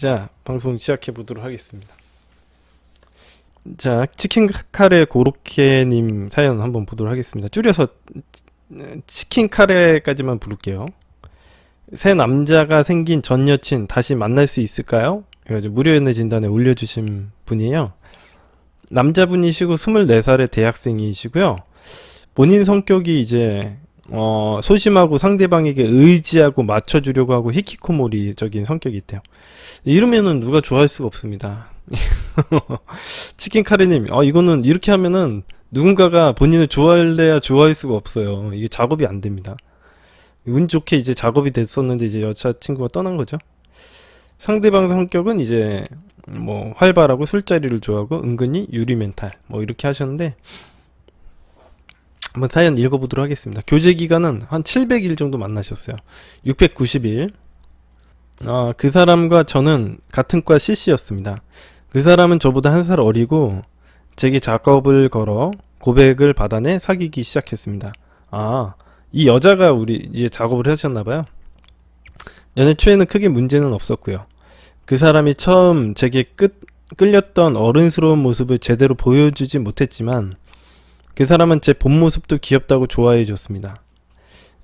자, 방송 시작해 보도록 하겠습니다. 자, 치킨 카레 고로케님 사연 한번 보도록 하겠습니다. 줄여서 치킨 카레까지만 부를게요. 새 남자가 생긴 전 여친 다시 만날 수 있을까요? 그래가지고 무료 연애 진단에 올려주신 분이에요. 남자분이시고 24살의 대학생이시고요. 본인 성격이 이제 소심하고 상대방에게 의지하고 맞춰주려고 하고 히키코모리적인 성격이 있대요. 이러면은 누가 좋아할 수가 없습니다. 치킨 카레님, 이거는 이렇게 하면은 누군가가 본인을 좋아할래야 좋아할 수가 없어요. 이게 작업이 안 됩니다. 운 좋게 이제 작업이 됐었는데 이제 여자친구가 떠난 거죠. 상대방 성격은 이제 뭐 활발하고 술자리를 좋아하고 은근히 유리 멘탈 뭐 이렇게 하셨는데 한번 사연 읽어보도록 하겠습니다. 교제 기간은 한 700일 정도 만나셨어요. 690일. 그 사람과 저는 같은 과 CC였습니다. 그 사람은 저보다 한 살 어리고 제게 작업을 걸어 고백을 받아내 사귀기 시작했습니다. 이 여자가 우리 이제 작업을 하셨나봐요. 연애 초에는 크게 문제는 없었고요. 그 사람이 처음 제게 끌렸던 어른스러운 모습을 제대로 보여주지 못했지만 그 사람은 제 본 모습도 귀엽다고 좋아해 줬습니다.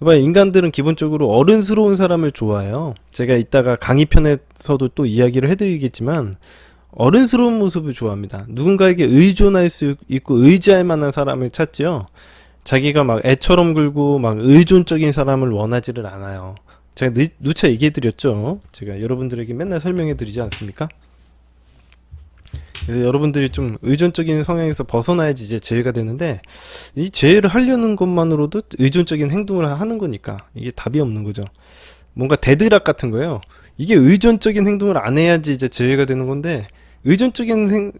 인간들은 기본적으로 어른스러운 사람을 좋아해요. 제가 이따가 강의편에서도 또 이야기를 해드리겠지만 어른스러운 모습을 좋아합니다. 누군가에게 의존할 수 있고 의지할 만한 사람을 찾지요. 자기가 막 애처럼 굴고 막 의존적인 사람을 원하지를 않아요. 제가 누차 얘기해드렸죠. 제가 여러분들에게 맨날 설명해드리지 않습니까? 그래서 여러분들이 좀 의존적인 성향에서 벗어나야지 이제 제외가 되는데 이 제외를 하려는 것만으로도 의존적인 행동을 하는 거니까 이게 답이 없는 거죠. 뭔가 데드락 같은 거예요. 이게 의존적인 행동을 안 해야지 이제 제외가 되는 건데 의존적인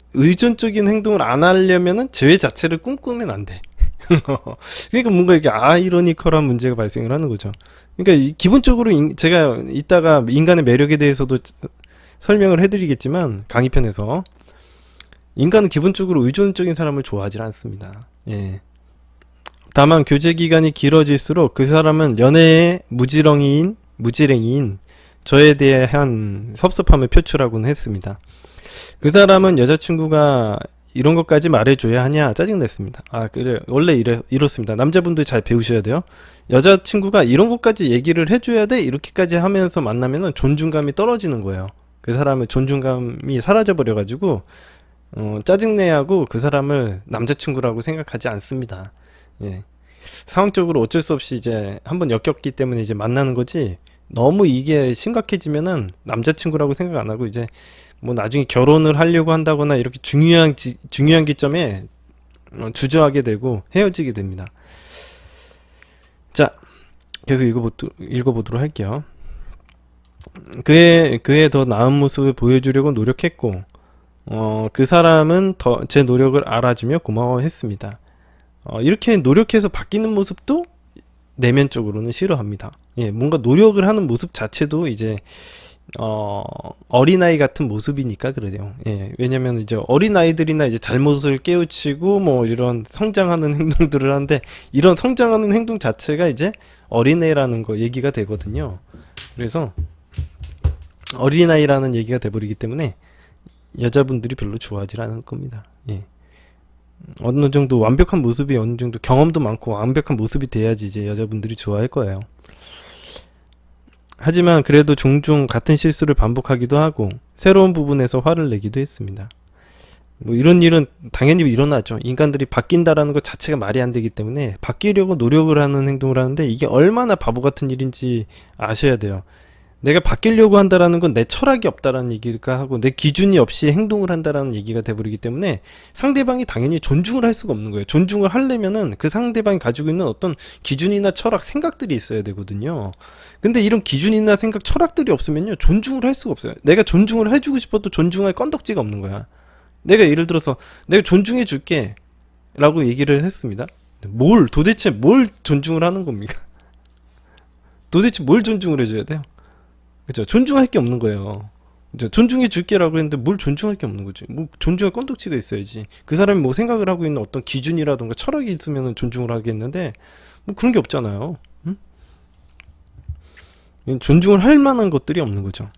행동을 안 하려면은 제외 자체를 꿈꾸면 안 돼. 그러니까 뭔가 이게 아이러니컬한 문제가 발생을 하는 거죠. 그러니까 기본적으로 제가 이따가 인간의 매력에 대해서도 설명을 해드리겠지만 강의편에서 인간은 기본적으로 의존적인 사람을 좋아하지 않습니다. 예. 다만 교제 기간이 길어질수록 그 사람은 연애의 무지랭이인 저에 대한 섭섭함을 표출하곤 했습니다. 그 사람은 여자친구가 이런 것까지 말해줘야 하냐 짜증냈습니다. 그래 원래 이렇습니다. 남자분들 잘 배우셔야 돼요. 여자친구가 이런 것까지 얘기를 해줘야 돼 이렇게까지 하면서 만나면은 존중감이 떨어지는 거예요. 그 사람의 존중감이 사라져 버려가지고 짜증내하고 그 사람을 남자친구라고 생각하지 않습니다. 예. 상황적으로 어쩔 수 없이 이제 한번 엮였기 때문에 이제 만나는 거지 너무 이게 심각해지면은 남자친구라고 생각 안 하고 이제 뭐 나중에 결혼을 하려고 한다거나 이렇게 중요한 기점에 주저하게 되고 헤어지게 됩니다. 자, 계속 읽어보도록 할게요. 그의 더 나은 모습을 보여주려고 노력했고 그 사람은 제 노력을 알아주며 고마워했습니다. 이렇게 노력해서 바뀌는 모습도 내면적으로는 싫어합니다. 예, 뭔가 노력을 하는 모습 자체도 이제 어린아이 같은 모습이니까 그래요. 예, 왜냐면 이제 어린아이들이나 이제 잘못을 깨우치고 뭐 이런 성장하는 행동들을 하는데 이런 성장하는 행동 자체가 이제 어린애라는 거 얘기가 되거든요. 그래서 어린아이라는 얘기가 돼버리기 때문에 여자분들이 별로 좋아하지 않을 겁니다. 예. 어느 정도 완벽한 모습이 어느 정도 경험도 많고 완벽한 모습이 돼야지 이제 여자분들이 좋아할 거예요. 하지만 그래도 종종 같은 실수를 반복하기도 하고 새로운 부분에서 화를 내기도 했습니다. 뭐 이런 일은 당연히 일어나죠. 인간들이 바뀐다라는 것 자체가 말이 안 되기 때문에 바뀌려고 노력을 하는 행동을 하는데 이게 얼마나 바보 같은 일인지 아셔야 돼요. 내가 바뀌려고 한다라는 건 내 철학이 없다라는 얘기가 하고 내 기준이 없이 행동을 한다라는 얘기가 돼버리기 때문에 상대방이 당연히 존중을 할 수가 없는 거예요. 존중을 하려면은 그 상대방이 가지고 있는 어떤 기준이나 철학, 생각들이 있어야 되거든요. 근데 이런 기준이나 생각, 철학들이 없으면요 존중을 할 수가 없어요. 내가 존중을 해주고 싶어도 존중할 건덕지가 없는 거야. 내가 예를 들어서 내가 존중해 줄게 라고 얘기를 했습니다. 도대체 뭘 존중을 하는 겁니까? 도대체 뭘 존중을 해줘야 돼요? 그죠? 존중할 게 없는 거예요. 그죠? 존중해 줄게라고 했는데 뭘 존중할 게 없는 거지. 뭐 존중할 건덕지가 있어야지. 그 사람이 뭐 생각을 하고 있는 어떤 기준이라던가 철학이 있으면 존중을 하겠는데 뭐 그런 게 없잖아요. 응? 존중을 할 만한 것들이 없는 거죠.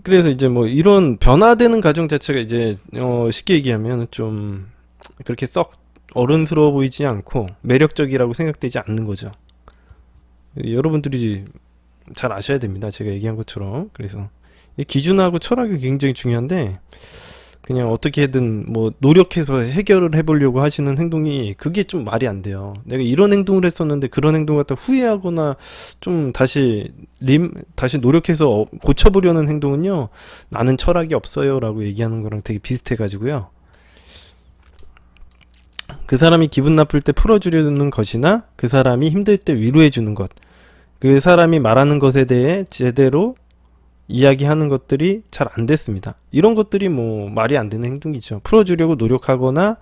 그래서 이제 뭐 이런 변화되는 가정 자체가 이제 쉽게 얘기하면 좀 그렇게 썩 어른스러워 보이지 않고 매력적이라고 생각되지 않는 거죠. 여러분들이 잘 아셔야 됩니다. 제가 얘기한 것처럼. 그래서 이 기준하고 철학이 굉장히 중요한데 그냥 어떻게든 뭐 노력해서 해결을 해보려고 하시는 행동이 그게 좀 말이 안 돼요. 내가 이런 행동을 했었는데 그런 행동 갖다 후회하거나 좀 다시 노력해서 고쳐보려는 행동은요, 나는 철학이 없어요 라고 얘기하는 거랑 되게 비슷해 가지고요. 그 사람이 기분 나쁠 때 풀어주려는 것이나 그 사람이 힘들 때 위로해주는 것, 그 사람이 말하는 것에 대해 제대로 이야기하는 것들이 잘 안 됐습니다. 이런 것들이 뭐 말이 안 되는 행동이죠. 풀어주려고 노력하거나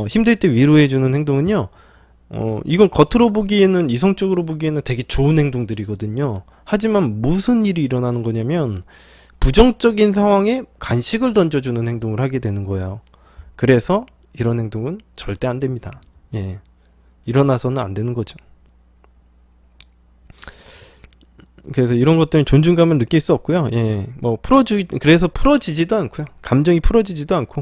힘들 때 위로해주는 행동은요, 이건 겉으로 보기에는, 이성적으로 보기에는 되게 좋은 행동들이거든요. 하지만 무슨 일이 일어나는 거냐면 부정적인 상황에 간식을 던져주는 행동을 하게 되는 거예요. 그래서 이런 행동은 절대 안 됩니다. 예. 일어나서는 안 되는 거죠. 그래서 이런 것들은 존중감을 느낄 수 없고요. 예. 그래서 풀어지지도 않고요. 감정이 풀어지지도 않고,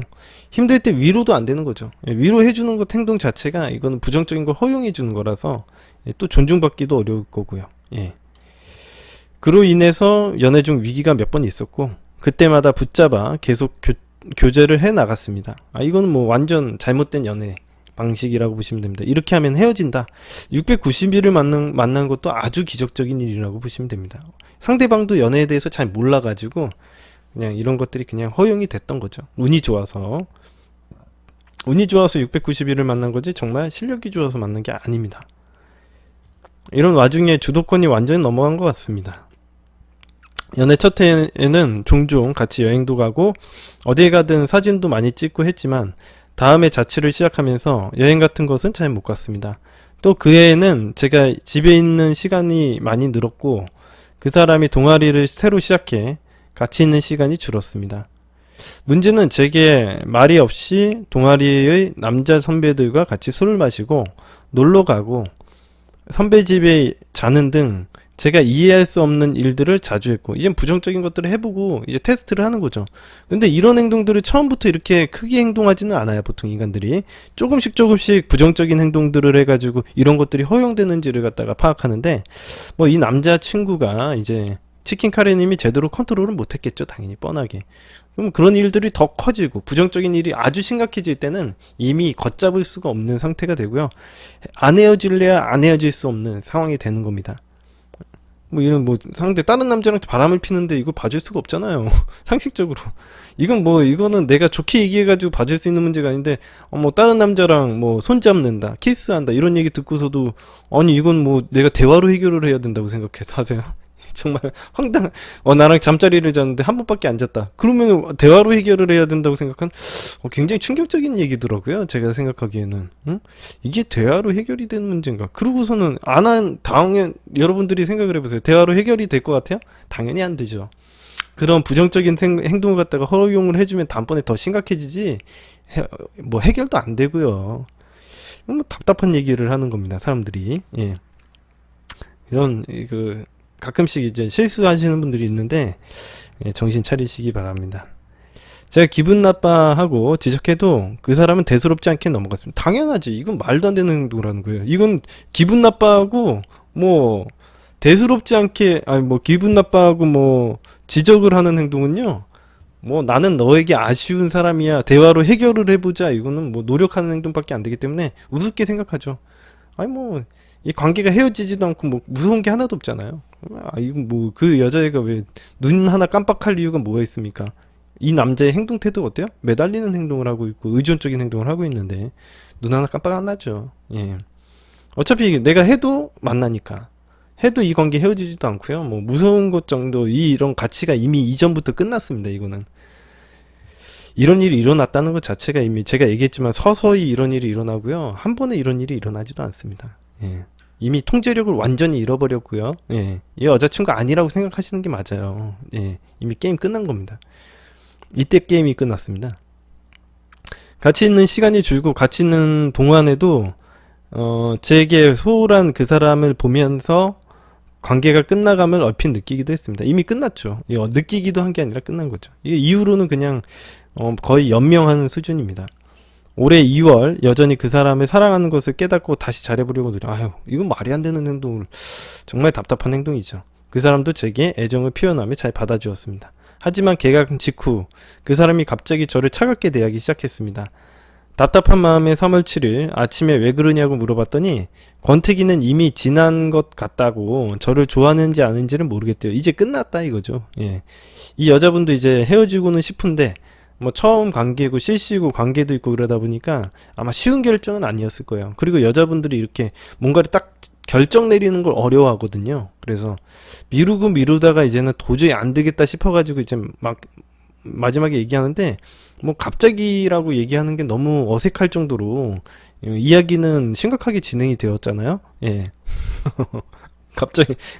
힘들 때 위로도 안 되는 거죠. 예, 위로해주는 것 행동 자체가 이거는 부정적인 걸 허용해주는 거라서, 예, 또 존중받기도 어려울 거고요. 예. 그로 인해서 연애 중 위기가 몇 번 있었고, 그때마다 붙잡아 계속 교제를 해 나갔습니다. 이거는 뭐 완전 잘못된 연애 방식이라고 보시면 됩니다. 이렇게 하면 헤어진다. 690일을 만난 것도 아주 기적적인 일이라고 보시면 됩니다. 상대방도 연애에 대해서 잘 몰라가지고 그냥 이런 것들이 그냥 허용이 됐던 거죠. 운이 좋아서 690일을 만난 거지 정말 실력이 좋아서 만난 게 아닙니다. 이런 와중에 주도권이 완전히 넘어간 것 같습니다. 연애 첫 해에는 종종 같이 여행도 가고 어디에 가든 사진도 많이 찍고 했지만 다음에 자취를 시작하면서 여행 같은 것은 잘 못 갔습니다. 또 그 해에는 제가 집에 있는 시간이 많이 늘었고 그 사람이 동아리를 새로 시작해 같이 있는 시간이 줄었습니다. 문제는 제게 말이 없이 동아리의 남자 선배들과 같이 술을 마시고 놀러 가고 선배 집에 자는 등 제가 이해할 수 없는 일들을 자주 했고, 이제 부정적인 것들을 해보고 이제 테스트를 하는 거죠. 근데 이런 행동들을 처음부터 이렇게 크게 행동하지는 않아요. 보통 인간들이 조금씩 부정적인 행동들을 해가지고 이런 것들이 허용되는지를 갖다가 파악하는데, 뭐 이 남자 친구가 이제 치킨 카레님이 제대로 컨트롤을 못했겠죠. 당연히 뻔하게. 그럼 그런 일들이 더 커지고 부정적인 일이 아주 심각해질 때는 이미 걷잡을 수가 없는 상태가 되고요. 안 헤어질래야 안 헤어질 수 없는 상황이 되는 겁니다. 뭐 이런 상대 다른 남자랑 바람을 피는데 이거 봐줄 수가 없잖아요. 상식적으로 이거는 내가 좋게 얘기해가지고 봐줄 수 있는 문제가 아닌데 뭐 다른 남자랑 뭐 손잡는다, 키스한다 이런 얘기 듣고서도 아니 이건 뭐 내가 대화로 해결을 해야 된다고 생각해서 하세요. 정말 황당한. 나랑 잠자리를 잤는데 한 번밖에 안 잤다. 그러면 대화로 해결을 해야 된다고 생각한 굉장히 충격적인 얘기더라고요. 제가 생각하기에는. 응? 이게 대화로 해결이 되는 문제인가? 그러고서는 안 한 당연 여러분들이 생각을 해보세요. 대화로 해결이 될 것 같아요? 당연히 안 되죠. 그런 부정적인 행동을 갖다가 허용을 해주면 다음번에 더 심각해지지. 뭐 해결도 안 되고요. 뭐 답답한 얘기를 하는 겁니다. 사람들이. 예. 이런 가끔씩 이제 실수하시는 분들이 있는데 정신 차리시기 바랍니다. 제가 기분 나빠하고 지적해도 그 사람은 대수롭지 않게 넘어갔습니다. 당연하지. 이건 말도 안 되는 행동을 하는 거예요. 이건 기분 나빠하고 뭐 대수롭지 않게 기분 나빠하고 뭐 지적을 하는 행동은요. 뭐 나는 너에게 아쉬운 사람이야. 대화로 해결을 해보자. 이거는 뭐 노력하는 행동밖에 안 되기 때문에 우습게 생각하죠. 이 관계가 헤어지지도 않고 뭐 무서운 게 하나도 없잖아요. 이건 뭐 그 여자애가 왜 눈 하나 깜빡할 이유가 뭐가 있습니까? 이 남자의 행동 태도가 어때요? 매달리는 행동을 하고 있고 의존적인 행동을 하고 있는데 눈 하나 깜빡 안 나죠. 예. 어차피 내가 해도 만나니까. 해도 이 관계 헤어지지도 않고요. 뭐 무서운 것 정도 이런 가치가 이미 이전부터 끝났습니다. 이거는. 이런 일이 일어났다는 것 자체가 이미 제가 얘기했지만 서서히 이런 일이 일어나고요. 한 번에 이런 일이 일어나지도 않습니다. 예. 이미 통제력을 완전히 잃어버렸고요. 예. 얘 여자친구 아니라고 생각하시는 게 맞아요. 예. 이미 게임 끝난 겁니다. 이때 게임이 끝났습니다. 같이 있는 시간이 줄고 같이 있는 동안에도 제게 소홀한 그 사람을 보면서 관계가 끝나감을 얼핏 느끼기도 했습니다. 이미 끝났죠. 느끼기도 한 게 아니라 끝난 거죠. 이게 이후로는 그냥 거의 연명하는 수준입니다. 올해 2월 여전히 그 사람을 사랑하는 것을 깨닫고 다시 잘해보려고 노력. 아유, 이건 말이 안 되는 행동을, 정말 답답한 행동이죠. 그 사람도 제게 애정을 표현하며 잘 받아주었습니다. 하지만 개강 직후 그 사람이 갑자기 저를 차갑게 대하기 시작했습니다. 답답한 마음에 3월 7일 아침에 왜 그러냐고 물어봤더니 권태기는 이미 지난 것 같다고, 저를 좋아하는지 아는지는 모르겠대요. 이제 끝났다 이거죠. 예. 이 여자분도 이제 헤어지고는 싶은데 뭐 처음 관계고 실시고 관계도 있고 그러다 보니까 아마 쉬운 결정은 아니었을 거예요. 그리고 여자분들이 이렇게 뭔가를 딱 결정 내리는 걸 어려워하거든요. 그래서 미루고 미루다가 이제는 도저히 안 되겠다 싶어가지고 이제 막 마지막에 얘기하는데, 뭐 갑자기라고 얘기하는 게 너무 어색할 정도로 이야기는 심각하게 진행이 되었잖아요. 예.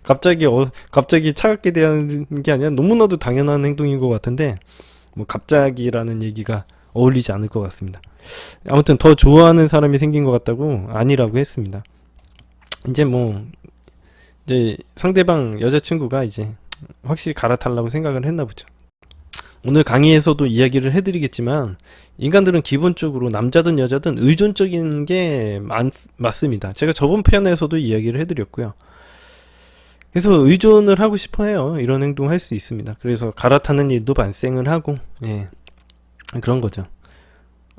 갑자기 차갑게 대하는 게 아니라 너무나도 당연한 행동인 것 같은데, 뭐 갑자기라는 얘기가 어울리지 않을 것 같습니다. 아무튼 더 좋아하는 사람이 생긴 것 같다고 아니라고 했습니다. 이제 상대방 여자친구가 이제 확실히 갈아타려고 생각을 했나 보죠. 오늘 강의에서도 이야기를 해드리겠지만, 인간들은 기본적으로 남자든 여자든 의존적인 게 맞습니다. 제가 저번 편에서도 이야기를 해드렸고요. 그래서 의존을 하고 싶어 해요. 이런 행동을 할 수 있습니다. 그래서 갈아타는 일도 발생을 하고, 예, 그런 거죠.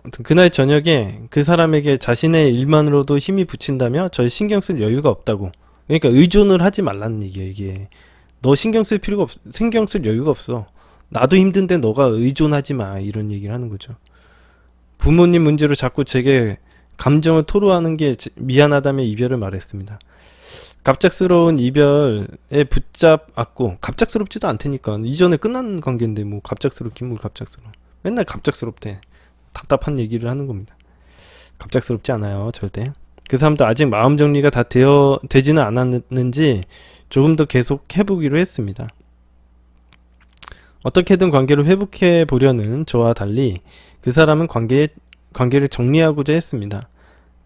아무튼 그날 저녁에 그 사람에게 자신의 일만으로도 힘이 붙인다며 절 신경 쓸 여유가 없다고. 그러니까 의존을 하지 말라는 얘기예요. 이게 너 신경 쓸 여유가 없어. 나도 힘든데 너가 의존하지 마, 이런 얘기를 하는 거죠. 부모님 문제로 자꾸 제게 감정을 토로하는 게 미안하다며 이별을 말했습니다. 갑작스러운 이별에 붙잡았고, 갑작스럽지도 않다니까. 이전에 끝난 관계인데 뭐 갑작스럽긴 뭘 갑작스러워. 맨날 갑작스럽대. 답답한 얘기를 하는 겁니다. 갑작스럽지 않아요, 절대. 그 사람도 아직 마음 정리가 다 되지는 않았는지 조금 더 계속 해보기로 했습니다. 어떻게든 관계를 회복해 보려는 저와 달리 그 사람은 관계를 정리하고자 했습니다.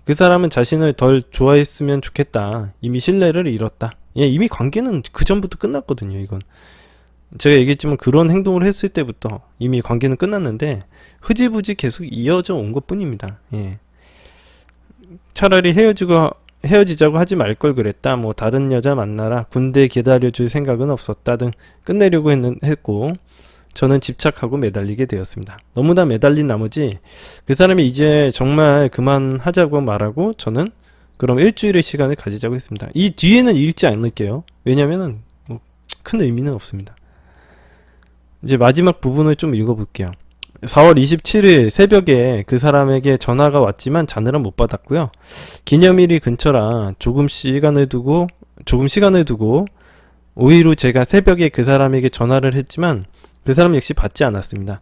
그 사람은 자신을 덜 좋아했으면 좋겠다. 이미 신뢰를 잃었다. 예, 이미 관계는 그 전부터 끝났거든요, 이건. 제가 얘기했지만 그런 행동을 했을 때부터 이미 관계는 끝났는데 흐지부지 계속 이어져 온 것 뿐입니다. 예. 차라리 헤어지자고 하지 말 걸 그랬다. 뭐 다른 여자 만나라. 군대 기다려줄 생각은 없었다 등 끝내려고 했고, 저는 집착하고 매달리게 되었습니다. 너무나 매달린 나머지 그 사람이 이제 정말 그만하자고 말하고, 저는 그럼 일주일의 시간을 가지자고 했습니다. 이 뒤에는 읽지 않을게요. 왜냐면은 뭐 큰 의미는 없습니다. 이제 마지막 부분을 좀 읽어볼게요. 4월 27일 새벽에 그 사람에게 전화가 왔지만 자느라 못 받았고요. 기념일이 근처라 조금 시간을 두고 5일 후 제가 새벽에 그 사람에게 전화를 했지만 그 사람 역시 받지 않았습니다.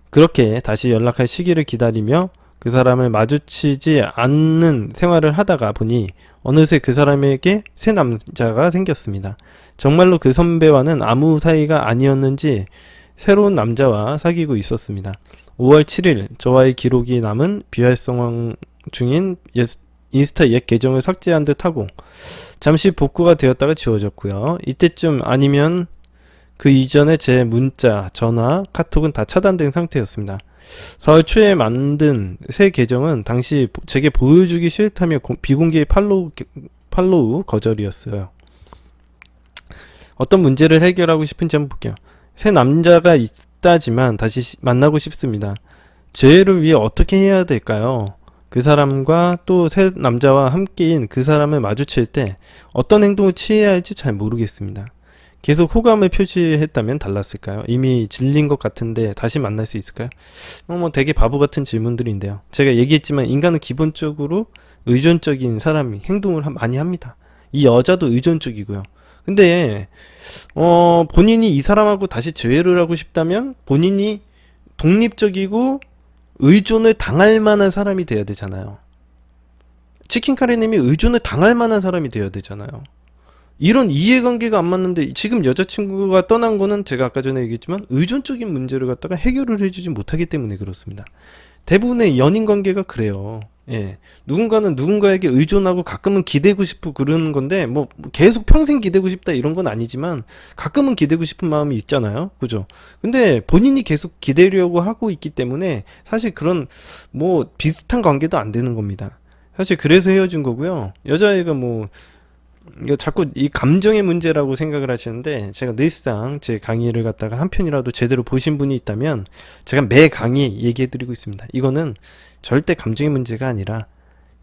그렇게 다시 연락할 시기를 기다리며 그 사람을 마주치지 않는 생활을 하다가 보니 어느새 그 사람에게 새 남자가 생겼습니다. 정말로 그 선배와는 아무 사이가 아니었는지 새로운 남자와 사귀고 있었습니다. 5월 7일 저와의 기록이 남은 비활성화 중인 인스타 옛 계정을 삭제한 듯 하고 잠시 복구가 되었다가 지워졌고요. 이때쯤 아니면 그 이전에 제 문자, 전화, 카톡은 다 차단된 상태였습니다. 4월 초에 만든 새 계정은 당시 제게 보여주기 싫다며 비공개 팔로우 거절이었어요. 어떤 문제를 해결하고 싶은지 한번 볼게요. 새 남자가 있다지만 다시 만나고 싶습니다. 재회를 위해 어떻게 해야 될까요? 그 사람과 또 새 남자와 함께인 그 사람을 마주칠 때 어떤 행동을 취해야 할지 잘 모르겠습니다. 계속 호감을 표시했다면 달랐을까요? 이미 질린 것 같은데 다시 만날 수 있을까요? 뭐 되게 바보 같은 질문들인데요. 제가 얘기했지만 인간은 기본적으로 의존적인 행동을 많이 합니다. 이 여자도 의존적이고요. 근데 본인이 이 사람하고 다시 재회를 하고 싶다면 본인이 독립적이고 의존을 당할 만한 사람이 돼야 되잖아요. 치킨카레님이 의존을 당할 만한 사람이 돼야 되잖아요. 이런 이해관계가 안 맞는데 지금 여자친구가 떠난 거는 제가 아까 전에 얘기했지만 의존적인 문제를 갖다가 해결을 해주지 못하기 때문에 그렇습니다. 대부분의 연인 관계가 그래요. 예. 누군가는 누군가에게 의존하고 가끔은 기대고 싶고 그러는 건데, 뭐, 계속 평생 기대고 싶다 이런 건 아니지만, 가끔은 기대고 싶은 마음이 있잖아요. 그죠? 근데 본인이 계속 기대려고 하고 있기 때문에, 사실 그런, 뭐, 비슷한 관계도 안 되는 겁니다. 사실 그래서 헤어진 거고요. 여자애가 뭐, 이거 자꾸 이 감정의 문제라고 생각을 하시는데, 제가 늘상 제 강의를 갖다가 한 편이라도 제대로 보신 분이 있다면, 제가 매 강의 얘기해드리고 있습니다. 이거는 절대 감정의 문제가 아니라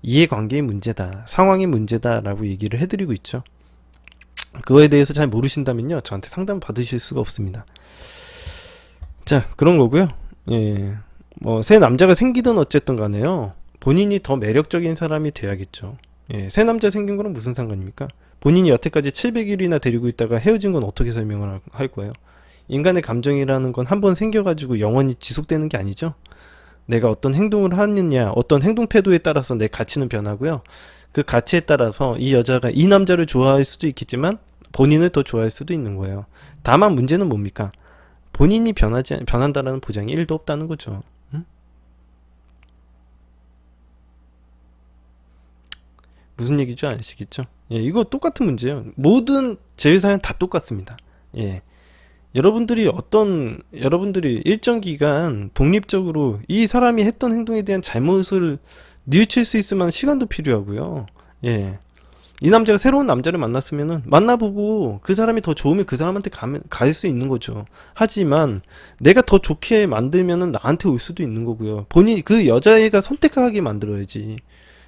이해관계의 문제다, 상황의 문제다라고 얘기를 해드리고 있죠. 그거에 대해서 잘 모르신다면요, 저한테 상담 받으실 수가 없습니다. 자, 그런 거고요. 예, 뭐 새 남자가 생기든 어쨌든 간에요, 본인이 더 매력적인 사람이 돼야겠죠. 예, 새 남자 생긴 거는 무슨 상관입니까? 본인이 여태까지 700일이나 데리고 있다가 헤어진 건 어떻게 설명을 할 거예요? 인간의 감정이라는 건 한 번 생겨가지고 영원히 지속되는 게 아니죠. 내가 어떤 행동을 하느냐, 어떤 행동 태도에 따라서 내 가치는 변하고요. 그 가치에 따라서 이 여자가 이 남자를 좋아할 수도 있겠지만 본인을 더 좋아할 수도 있는 거예요. 다만 문제는 뭡니까? 본인이 변한다라는 보장이 1도 없다는 거죠. 응? 무슨 얘기인지 아시겠죠? 예, 이거 똑같은 문제예요. 모든 제휴사연 다 똑같습니다. 예. 여러분들이 일정 기간 독립적으로 이 사람이 했던 행동에 대한 잘못을 뉘우칠 수 있을 만한 시간도 필요하고요. 예. 이 남자가 새로운 남자를 만났으면은 만나보고 그 사람이 더 좋으면 그 사람한테 갈 수 있는 거죠. 하지만 내가 더 좋게 만들면은 나한테 올 수도 있는 거고요. 본인이 그 여자애가 선택하게 만들어야지.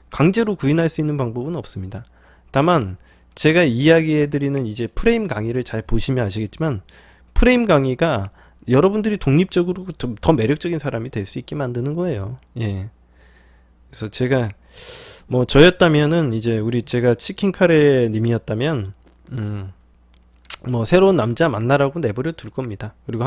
강제로 구인할 수 있는 방법은 없습니다. 다만 제가 이야기해드리는 이제 프레임 강의를 잘 보시면 아시겠지만, 프레임 강의가 여러분들이 독립적으로 더 매력적인 사람이 될 수 있게 만드는 거예요. 예. 그래서 제가 뭐 저였다면은 이제 제가 치킨 카레 님이었다면 뭐 새로운 남자 만나라고 내버려 둘 겁니다. 그리고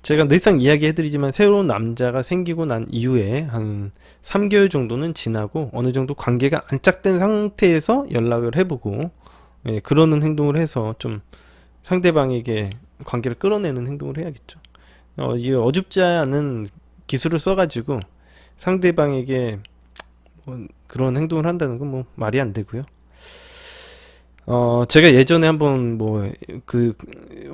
제가 늘상 이야기해드리지만, 새로운 남자가 생기고 난 이후에 한 3개월 정도는 지나고 어느 정도 관계가 안착된 상태에서 연락을 해보고, 예, 그러는 행동을 해서 좀 상대방에게 관계를 끌어내는 행동을 해야겠죠. 이게 어줍지 않은 기술을 써가지고 상대방에게 뭐 그런 행동을 한다는 건 뭐 말이 안 되고요. 제가 예전에 한번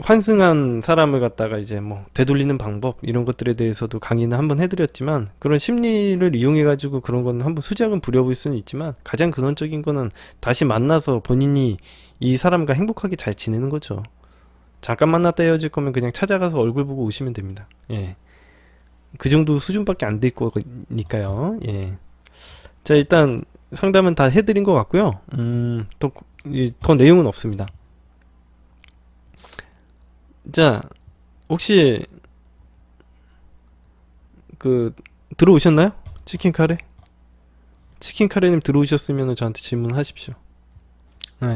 환승한 사람을 갖다가 이제 뭐 되돌리는 방법 이런 것들에 대해서도 강의는 한번 해드렸지만, 그런 심리를 이용해가지고 그런 거는 한번 수작은 부려볼 수는 있지만, 가장 근원적인 거는 다시 만나서 본인이 이 사람과 행복하게 잘 지내는 거죠. 잠깐 만났다 헤어질 거면 그냥 찾아가서 얼굴 보고 오시면 됩니다. 예. 그 정도 수준밖에 안 될 거니까요. 예. 자, 일단 상담은 다 해드린 것 같고요. 더 내용은 없습니다. 자, 혹시 들어오셨나요? 치킨카레님 들어오셨으면 저한테 질문하십시오.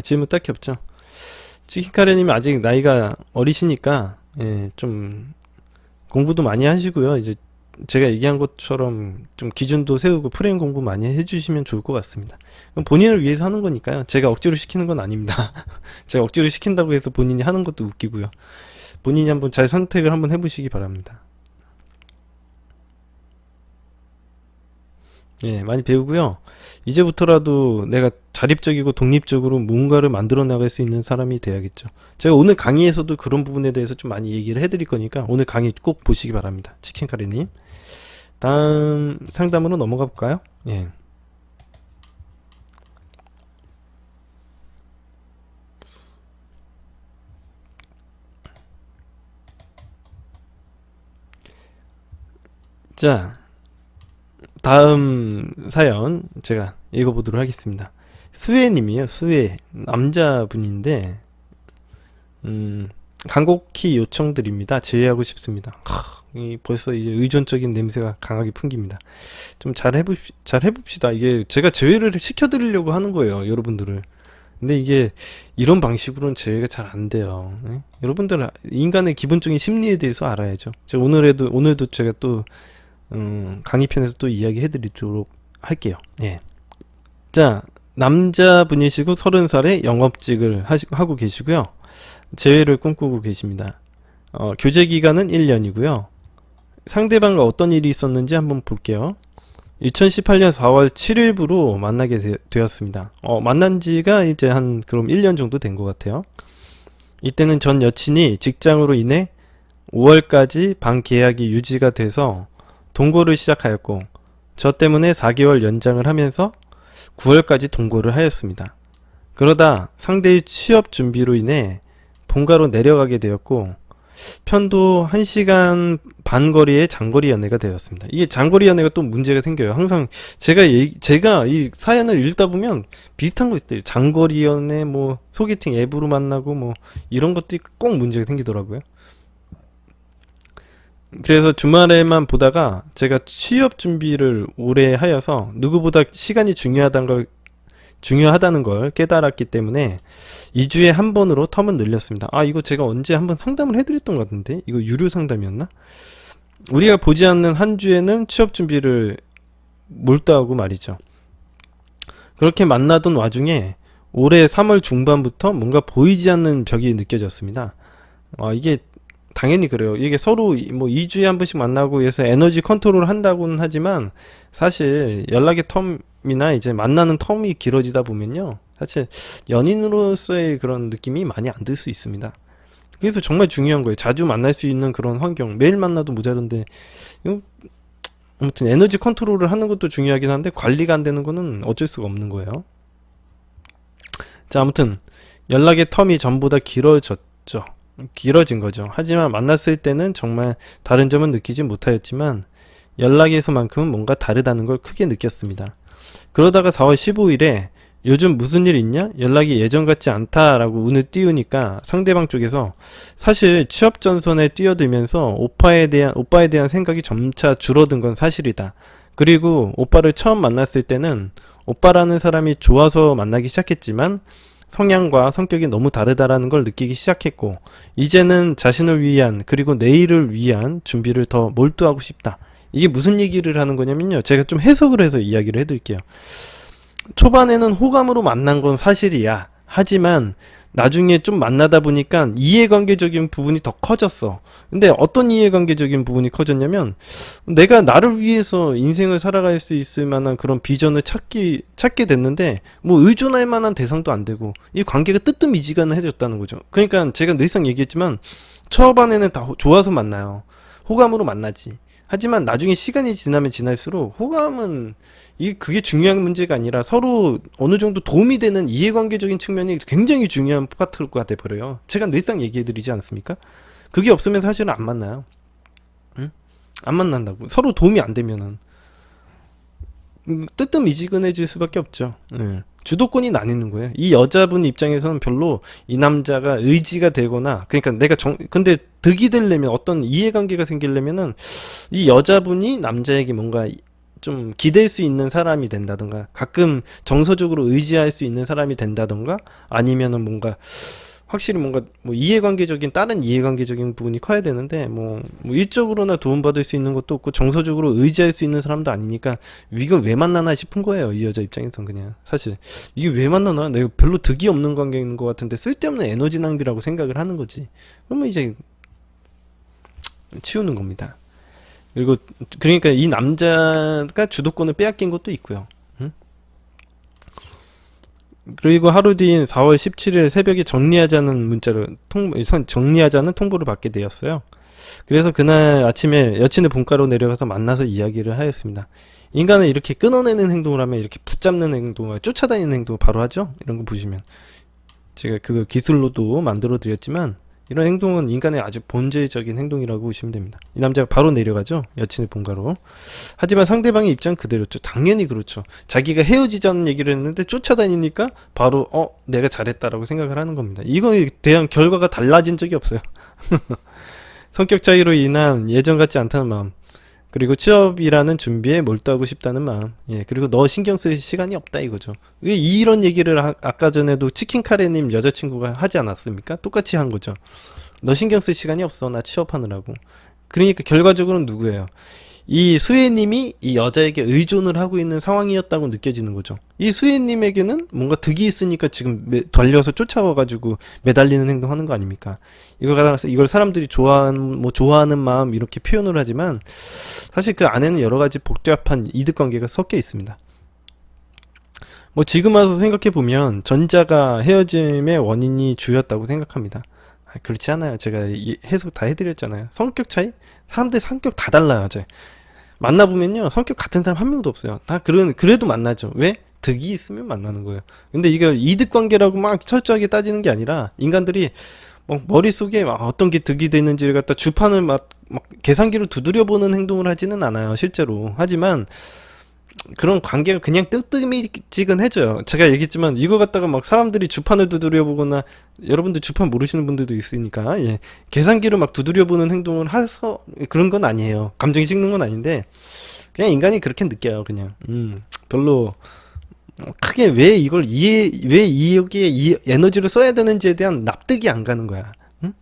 질문 딱히 없죠. 치킨카레님이 아직 나이가 어리시니까, 예, 좀 공부도 많이 하시고요. 이제 제가 얘기한 것처럼 좀 기준도 세우고 프레임 공부 많이 해주시면 좋을 것 같습니다. 본인을 위해서 하는 거니까요. 제가 억지로 시키는 건 아닙니다. 제가 억지로 시킨다고 해서 본인이 하는 것도 웃기고요. 본인이 한번 잘 선택을 한번 해보시기 바랍니다. 예, 많이 배우고요. 이제부터라도 내가 자립적이고 독립적으로 뭔가를 만들어 나갈 수 있는 사람이 돼야겠죠. 제가 오늘 강의에서도 그런 부분에 대해서 좀 많이 얘기를 해드릴 거니까 오늘 강의 꼭 보시기 바랍니다. 치킨카레님. 다음 상담으로 넘어가 볼까요? 예. 자, 다음 사연 제가 읽어보도록 하겠습니다. 수혜님이요. 수혜 남자분인데, 간곡히 요청드립니다. 제외하고 싶습니다. 벌써 이제 의존적인 냄새가 강하게 풍깁니다. 좀 잘 해봅시다. 이게 제가 제외를 시켜드리려고 하는 거예요, 여러분들을. 근데 이게 이런 방식으로는 제외가 잘 안 돼요. 네? 여러분들 인간의 기본적인 심리에 대해서 알아야죠. 제가 오늘도 제가 또 강의편에서 또 이야기해드리도록 할게요. 예. 자, 남자분이시고 30살에 영업직을 하고 계시고요. 재회를 꿈꾸고 계십니다. 교제 기간은 1년이고요. 상대방과 어떤 일이 있었는지 한번 볼게요. 2018년 4월 7일부로 만나게 되었습니다. 만난 지가 이제 한 그럼 1년 정도 된 것 같아요. 이때는 전 여친이 직장으로 인해 5월까지 방 계약이 유지가 돼서 동거를 시작하였고, 저 때문에 4개월 연장을 하면서 9월까지 동거를 하였습니다. 그러다 상대의 취업 준비로 인해 본가로 내려가게 되었고, 편도 1시간 반 거리의 장거리 연애가 되었습니다. 이게 장거리 연애가 또 문제가 생겨요. 항상 제가 이 사연을 읽다 보면 비슷한 거 있대요. 장거리 연애, 뭐 소개팅 앱으로 만나고 뭐 이런 것들이 꼭 문제가 생기더라고요. 그래서 주말에만 보다가 제가 취업 준비를 오래 하여서 누구보다 시간이 중요하다는 걸 깨달았기 때문에 2주에 한 번으로 텀은 늘렸습니다. 이거 제가 언제 한번 상담을 해드렸던 것 같은데, 이거 유료 상담이었나? 우리가 보지 않는 한 주에는 취업 준비를 몰두하고 말이죠. 그렇게 만나던 와중에 올해 3월 중반부터 뭔가 보이지 않는 벽이 느껴졌습니다. 이게 당연히 그래요. 이게 서로 뭐 2주에 한 번씩 만나고 해서 에너지 컨트롤 한다고는 하지만, 사실 연락의 텀이나 이제 만나는 텀이 길어지다 보면요, 사실 연인으로서의 그런 느낌이 많이 안 들 수 있습니다. 그래서 정말 중요한 거예요. 자주 만날 수 있는 그런 환경. 매일 만나도 모자른데, 아무튼 에너지 컨트롤을 하는 것도 중요하긴 한데 관리가 안 되는 거는 어쩔 수가 없는 거예요. 자, 아무튼 연락의 텀이 전보다 길어진 거죠. 하지만 만났을 때는 정말 다른 점은 느끼지 못하였지만, 연락에서만큼은 뭔가 다르다는 걸 크게 느꼈습니다. 그러다가 4월 15일에 요즘 무슨 일 있냐? 연락이 예전 같지 않다라고 운을 띄우니까 상대방 쪽에서 사실 취업 전선에 뛰어들면서 오빠에 대한 생각이 점차 줄어든 건 사실이다. 그리고 오빠를 처음 만났을 때는 오빠라는 사람이 좋아서 만나기 시작했지만 성향과 성격이 너무 다르다라는 걸 느끼기 시작했고, 이제는 자신을 위한, 그리고 내일을 위한 준비를 더 몰두하고 싶다. 이게 무슨 얘기를 하는 거냐면요, 제가 좀 해석을 해서 이야기를 해드릴게요. 초반에는 호감으로 만난 건 사실이야. 하지만 나중에 좀 만나다 보니까 이해관계적인 부분이 더 커졌어. 근데 어떤 이해관계적인 부분이 커졌냐면, 내가 나를 위해서 인생을 살아갈 수 있을 만한 그런 비전을 찾게 됐는데, 뭐 의존할 만한 대상도 안 되고, 이 관계가 뜨뜻미지근해졌다는 거죠. 그러니까 제가 늘상 얘기했지만, 초반에는 다 좋아서 만나요. 호감으로 만나지. 하지만 나중에 시간이 지나면 지날수록 호감은 그게 중요한 문제가 아니라 서로 어느 정도 도움이 되는 이해관계적인 측면이 굉장히 중요한 파트가 돼버려요. 제가 늘상 얘기해드리지 않습니까? 그게 없으면 사실은 안 만나요. 응? 안 만난다고. 서로 도움이 안 되면은 뜨뜻미지근해질 수밖에 없죠. 주도권이 나뉘는 거예요. 이 여자분 입장에서는 별로 이 남자가 의지가 되거나, 그러니까 근데 득이 되려면, 어떤 이해관계가 생기려면은 이 여자분이 남자에게 뭔가 좀 기댈 수 있는 사람이 된다던가, 가끔 정서적으로 의지할 수 있는 사람이 된다던가, 아니면은 뭔가 확실히 뭔가 뭐 다른 이해관계적인 부분이 커야 되는데, 뭐 일적으로나 도움받을 수 있는 것도 없고 정서적으로 의지할 수 있는 사람도 아니니까 이건 왜 만나나 싶은 거예요. 이 여자 입장에선 그냥 사실 이게 왜 만나나, 내가 별로 득이 없는 관계인 것 같은데 쓸데없는 에너지 낭비라고 생각을 하는 거지. 그러면 이제 치우는 겁니다. 그리고 그러니까 이 남자가 주도권을 빼앗긴 것도 있고요. 그리고 하루 뒤인 4월 17일 새벽에 정리하자는 통보를 받게 되었어요. 그래서 그날 아침에 여친의 본가로 내려가서 만나서 이야기를 하였습니다. 인간은 이렇게 끊어내는 행동을 하면 이렇게 붙잡는 행동을, 쫓아다니는 행동을 바로 하죠. 이런 거 보시면 제가 그거 기술로도 만들어 드렸지만, 이런 행동은 인간의 아주 본질적인 행동이라고 보시면 됩니다. 이 남자가 바로 내려가죠. 여친의 본가로. 하지만 상대방의 입장 그대로죠. 당연히 그렇죠. 자기가 헤어지자는 얘기를 했는데 쫓아다니니까 바로 내가 잘했다라고 생각을 하는 겁니다. 이거에 대한 결과가 달라진 적이 없어요. 성격 차이로 인한 예전 같지 않다는 마음, 그리고 취업이라는 준비에 몰두하고 싶다는 마음, 그리고 너 신경 쓸 시간이 없다 이거죠. 이런 얘기를 아까 전에도 치킨카레님 여자친구가 하지 않았습니까? 똑같이 한 거죠. 너 신경 쓸 시간이 없어, 나 취업하느라고. 그러니까 결과적으로는 누구예요? 이 수혜님이 이 여자에게 의존을 하고 있는 상황이었다고 느껴지는 거죠. 이 수혜님에게는 뭔가 득이 있으니까 지금 달려서 쫓아와가지고 매달리는 행동하는 거 아닙니까? 이걸 사람들이 좋아하는 마음 이렇게 표현을 하지만 사실 그 안에는 여러 가지 복잡한 이득 관계가 섞여 있습니다. 뭐 지금 와서 생각해 보면 전자가 헤어짐의 원인이 주였다고 생각합니다. 그렇지 않아요. 제가 해석 다 해드렸잖아요. 성격 차이? 사람들 성격 다 달라요. 만나보면요 성격 같은 사람 한 명도 없어요. 다 그래도 만나죠. 왜? 득이 있으면 만나는 거예요. 근데 이거 이득 관계라고 막 철저하게 따지는 게 아니라 인간들이 막 머릿속에 막 어떤 게 득이 되는지를 갖다 주판을 막 계산기로 두드려 보는 행동을 하지는 않아요 실제로. 하지만 그런 관계가 그냥 뜨뜻미지근해져요. 제가 얘기했지만 이거 갖다가 막 사람들이 주판을 두드려 보거나, 여러분들 주판 모르시는 분들도 있으니까, 예, 계산기로 막 두드려 보는 행동을 해서 그런 건 아니에요. 감정이 식는 건 아닌데 그냥 인간이 그렇게 느껴요. 그냥 별로 크게 왜 여기에 이 에너지를 써야 되는지에 대한 납득이 안 가는 거야. 응?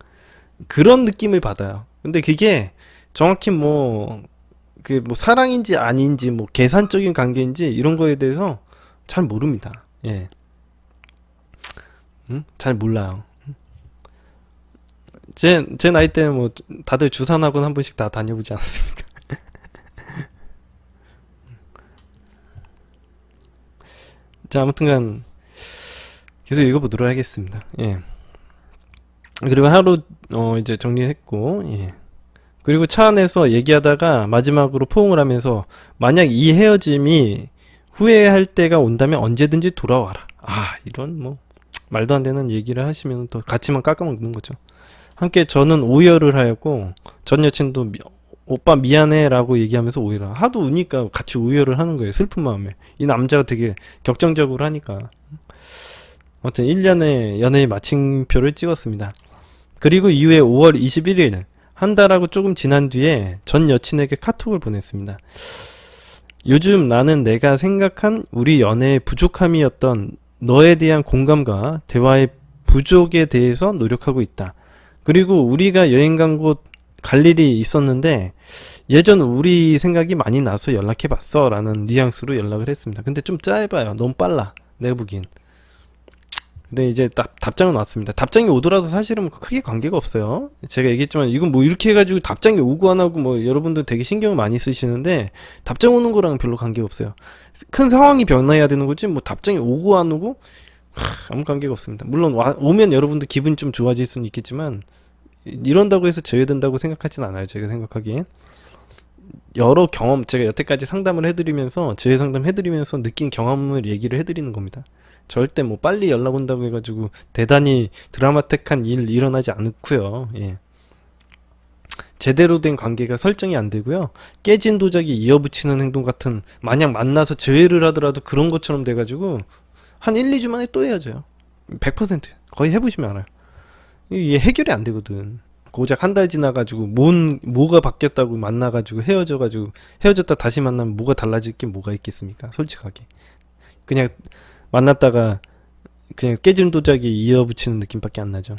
그런 느낌을 받아요. 근데 그게 정확히 사랑인지 아닌지 계산적인 관계인지 이런 거에 대해서 잘 모릅니다. 예. 잘 몰라요. 제 나이 때는 다들 주산학원 한 번씩 다 다녀보지 않았습니까? 자, 아무튼간 계속 읽어보도록 하겠습니다. 예. 그리고 하루 이제 정리했고, 예. 그리고 차 안에서 얘기하다가 마지막으로 포옹을 하면서 만약 이 헤어짐이 후회할 때가 온다면 언제든지 돌아와라. 이런 말도 안 되는 얘기를 하시면 더 같이만 깎아먹는 거죠. 함께 저는 오열을 하였고 전 여친도 오빠 미안해 라고 얘기하면서 오열을 하도 우니까 같이 오열을 하는 거예요. 슬픈 마음에. 이 남자가 되게 격정적으로 하니까. 아무튼 1년의 연애의 마침표를 찍었습니다. 그리고 이후에 5월 21일 한 달하고 조금 지난 뒤에 전 여친에게 카톡을 보냈습니다. 요즘 나는 내가 생각한 우리 연애의 부족함이었던 너에 대한 공감과 대화의 부족에 대해서 노력하고 있다. 그리고 우리가 여행 간 곳 갈 일이 있었는데 예전 우리 생각이 많이 나서 연락해봤어 라는 뉘앙스로 연락을 했습니다. 근데 좀 짧아요. 너무 빨라. 내가 보기엔. 근데 이제 답장은 왔습니다. 답장이 오더라도 사실은 크게 관계가 없어요. 제가 얘기했지만 이건 이렇게 해가지고 답장이 오고 안 하고 여러분들 되게 신경을 많이 쓰시는데 답장 오는 거랑 별로 관계가 없어요. 큰 상황이 변해야 되는 거지 답장이 오고 안 오고 아무 관계가 없습니다. 물론 오면 여러분들 기분이 좀 좋아질 수는 있겠지만 이런다고 해서 제외된다고 생각하진 않아요. 제가 생각하기엔 여러 경험, 제가 여태까지 상담을 해드리면서 재회 상담 해드리면서 느낀 경험을 얘기를 해드리는 겁니다. 절대 빨리 연락 온다고 해가지고 대단히 드라마틱한 일 일어나지 않고요. 예. 제대로 된 관계가 설정이 안 되고요. 깨진 도자기 이어붙이는 행동 같은, 만약 만나서 재회를 하더라도 그런 것처럼 돼가지고 한 1, 2주 만에 또 헤어져요. 100% 거의 해보시면 알아요. 이게 해결이 안 되거든. 고작 한 달 지나가지고 뭐가 바뀌었다고 만나가지고 헤어졌다 다시 만나면 뭐가 달라질 게 뭐가 있겠습니까? 솔직하게 그냥 만났다가 그냥 깨진 도자기 이어붙이는 느낌밖에 안 나죠.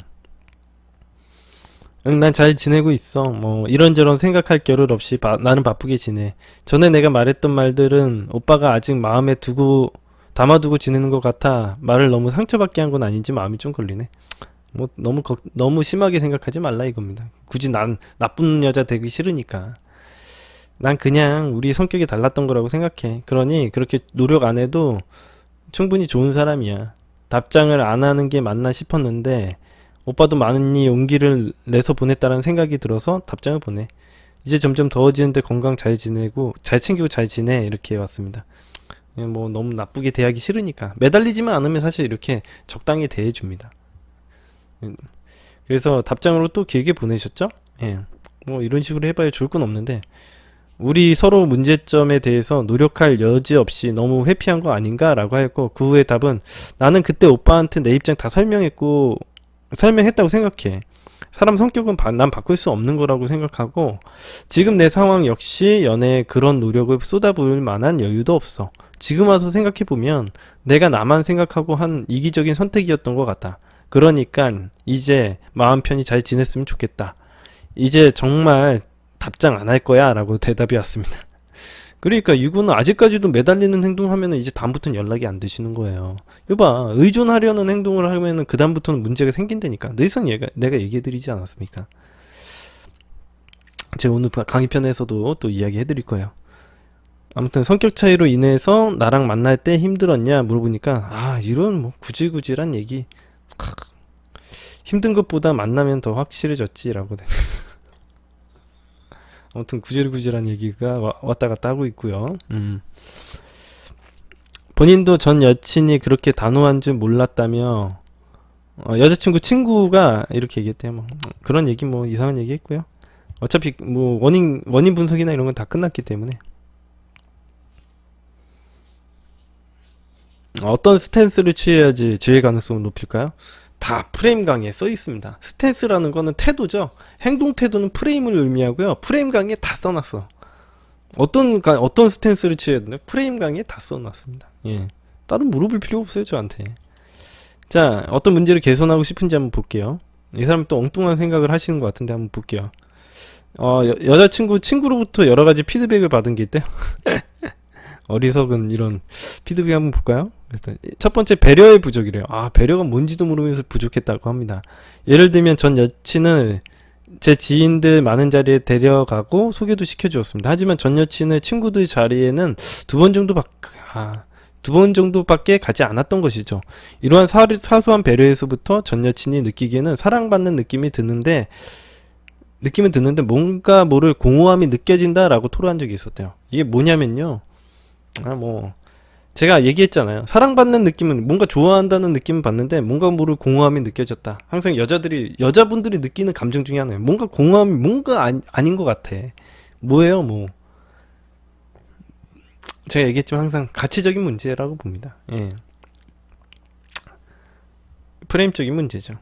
응, 난 잘 지내고 있어. 이런저런 생각할 겨를 없이 나는 바쁘게 지내. 전에 내가 말했던 말들은 오빠가 아직 마음에 담아두고 지내는 것 같아. 말을 너무 상처받게 한 건 아닌지 마음이 좀 걸리네. 너무 심하게 생각하지 말라 이겁니다. 굳이 난 나쁜 여자 되기 싫으니까. 난 그냥 우리 성격이 달랐던 거라고 생각해. 그러니 그렇게 노력 안 해도 충분히 좋은 사람이야. 답장을 안 하는 게 맞나 싶었는데 오빠도 많이 용기를 내서 보냈다는 생각이 들어서 답장을 보내. 이제 점점 더워지는데 건강 잘 지내고 잘 챙기고 잘 지내 이렇게 왔습니다. 너무 나쁘게 대하기 싫으니까. 매달리지만 않으면 사실 이렇게 적당히 대해줍니다. 그래서 답장으로 또 길게 보내셨죠? 예. 이런 식으로 해봐야 좋을 건 없는데 우리 서로 문제점에 대해서 노력할 여지 없이 너무 회피한 거 아닌가 라고 하였고, 그 후에 답은 나는 그때 오빠한테 내 입장 다 설명했다고 생각해. 사람 성격은 난 바꿀 수 없는 거라고 생각하고 지금 내 상황 역시 연애에 그런 노력을 쏟아부을 만한 여유도 없어. 지금 와서 생각해보면 내가 나만 생각하고 한 이기적인 선택이었던 것 같아. 그러니까 이제 마음 편히 잘 지냈으면 좋겠다. 이제 정말 답장 안 할 거야 라고 대답이 왔습니다. 그러니까 이거는 아직까지도 매달리는 행동하면은 이제 다음부터는 연락이 안 되시는 거예요. 이봐, 의존하려는 행동을 하면은 그 다음부터는 문제가 생긴다니까. 늘상 내가 얘기해드리지 않았습니까? 제가 오늘 강의편에서도 또 이야기해드릴 거예요. 아무튼 성격 차이로 인해서 나랑 만날 때 힘들었냐 물어보니까 이런 뭐 구질구질한 얘기, 힘든 것보다 만나면 더 확실해졌지라고. 아무튼 구질구질한 얘기가 왔다 갔다 하고 있고요. 본인도 전 여친이 그렇게 단호한 줄 몰랐다며 여자친구 친구가 이렇게 얘기했대요. 뭐 그런 얘기, 뭐 이상한 얘기 했고요. 어차피 뭐 원인 분석이나 이런 건 다 끝났기 때문에. 어떤 스탠스를 취해야지 제외 가능성을 높일까요? 다 프레임 강의에 써 있습니다. 스탠스라는 거는 태도죠. 행동 태도는 프레임을 의미하고요. 프레임 강의에 다 써놨어. 어떤 스탠스를 취해야 되나? 프레임 강의에 다 써놨습니다. 예. 따로 물어볼 필요 없어요, 저한테. 자, 어떤 문제를 개선하고 싶은지 한번 볼게요. 이 사람 또 엉뚱한 생각을 하시는 것 같은데 한번 볼게요. 친구로부터 여러 가지 피드백을 받은 게 있대요. 어리석은 이런 피드백 한번 볼까요? 첫 번째, 배려의 부족이래요. 배려가 뭔지도 모르면서 부족했다고 합니다. 예를 들면 전 여친을 제 지인들 많은 자리에 데려가고 소개도 시켜주었습니다. 하지만 전 여친의 친구들 자리에는 두 번 정도밖에 가지 않았던 것이죠. 이러한 사소한 배려에서부터 전 여친이 느끼기에는 사랑받는 느낌은 드는데 뭔가 모를 공허함이 느껴진다라고 토로한 적이 있었대요. 이게 뭐냐면요. 제가 얘기했잖아요. 사랑받는 느낌은, 뭔가 좋아한다는 느낌을 받는데 뭔가 모를 공허함이 느껴졌다. 항상 여자분들이 느끼는 감정 중에 하나예요. 뭔가 공허함이 아닌 것 같아. 뭐예요? 제가 얘기했지만 항상 가치적인 문제라고 봅니다. 예. 프레임적인 문제죠.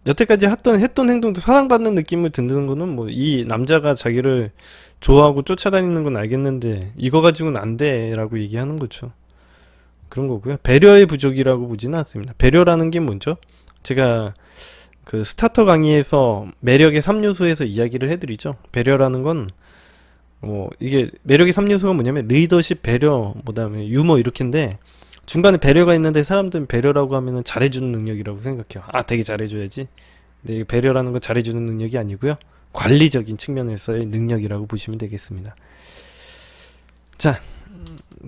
여태까지 했던 행동도 사랑받는 느낌을 드는 거는 이 남자가 자기를 좋아하고 쫓아다니는 건 알겠는데 이거 가지고는 안 돼 라고 얘기하는 거죠. 그런 거고요. 배려의 부족이라고 보지는 않습니다. 배려라는 게 뭐죠? 제가 그 스타터 강의에서 매력의 3요소에서 이야기를 해드리죠. 배려라는 건 이게 매력의 3요소가 뭐냐면 리더십, 배려, 그다음에 유머 이렇게인데, 중간에 배려가 있는데 사람들은 배려라고 하면은 잘해주는 능력이라고 생각해요. 되게 잘해줘야지. 근데 배려라는 건 잘해주는 능력이 아니고요. 관리적인 측면에서의 능력이라고 보시면 되겠습니다. 자,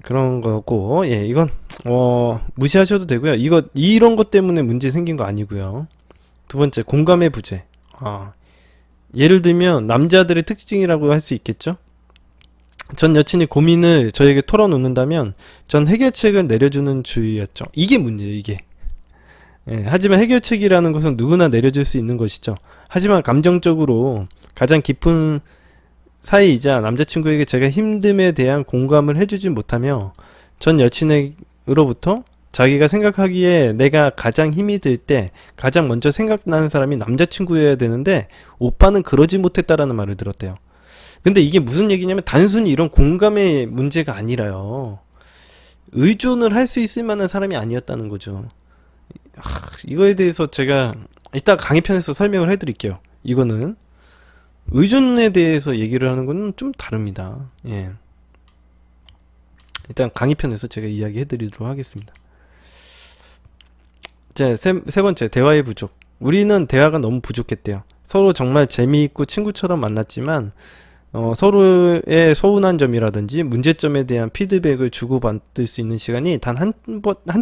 그런 거고, 예, 이건 무시하셔도 되고요. 이런 것 때문에 문제 생긴 거 아니고요. 두 번째, 공감의 부재. 예를 들면 남자들의 특징이라고 할 수 있겠죠. 전 여친이 고민을 저에게 털어놓는다면 전 해결책을 내려주는 주의였죠. 이게 문제예요, 이게. 예, 하지만 해결책이라는 것은 누구나 내려줄 수 있는 것이죠. 하지만 감정적으로 가장 깊은 사이이자 남자친구에게 제가 힘듦에 대한 공감을 해주지 못하며 전 여친으로부터 자기가 생각하기에 내가 가장 힘이 들 때 가장 먼저 생각나는 사람이 남자친구여야 되는데 오빠는 그러지 못했다라는 말을 들었대요. 근데 이게 무슨 얘기냐면 단순히 이런 공감의 문제가 아니라요. 의존을 할 수 있을 만한 사람이 아니었다는 거죠. 이거에 대해서 제가 이따 강의편에서 설명을 해드릴게요. 이거는 의존에 대해서 얘기를 하는 건 좀 다릅니다. 예. 일단 강의편에서 제가 이야기 해드리도록 하겠습니다. 자, 세 번째, 대화의 부족. 우리는 대화가 너무 부족했대요. 서로 정말 재미있고 친구처럼 만났지만 서로의 서운한 점이라든지 문제점에 대한 피드백을 주고받을 수 있는 시간이 단 한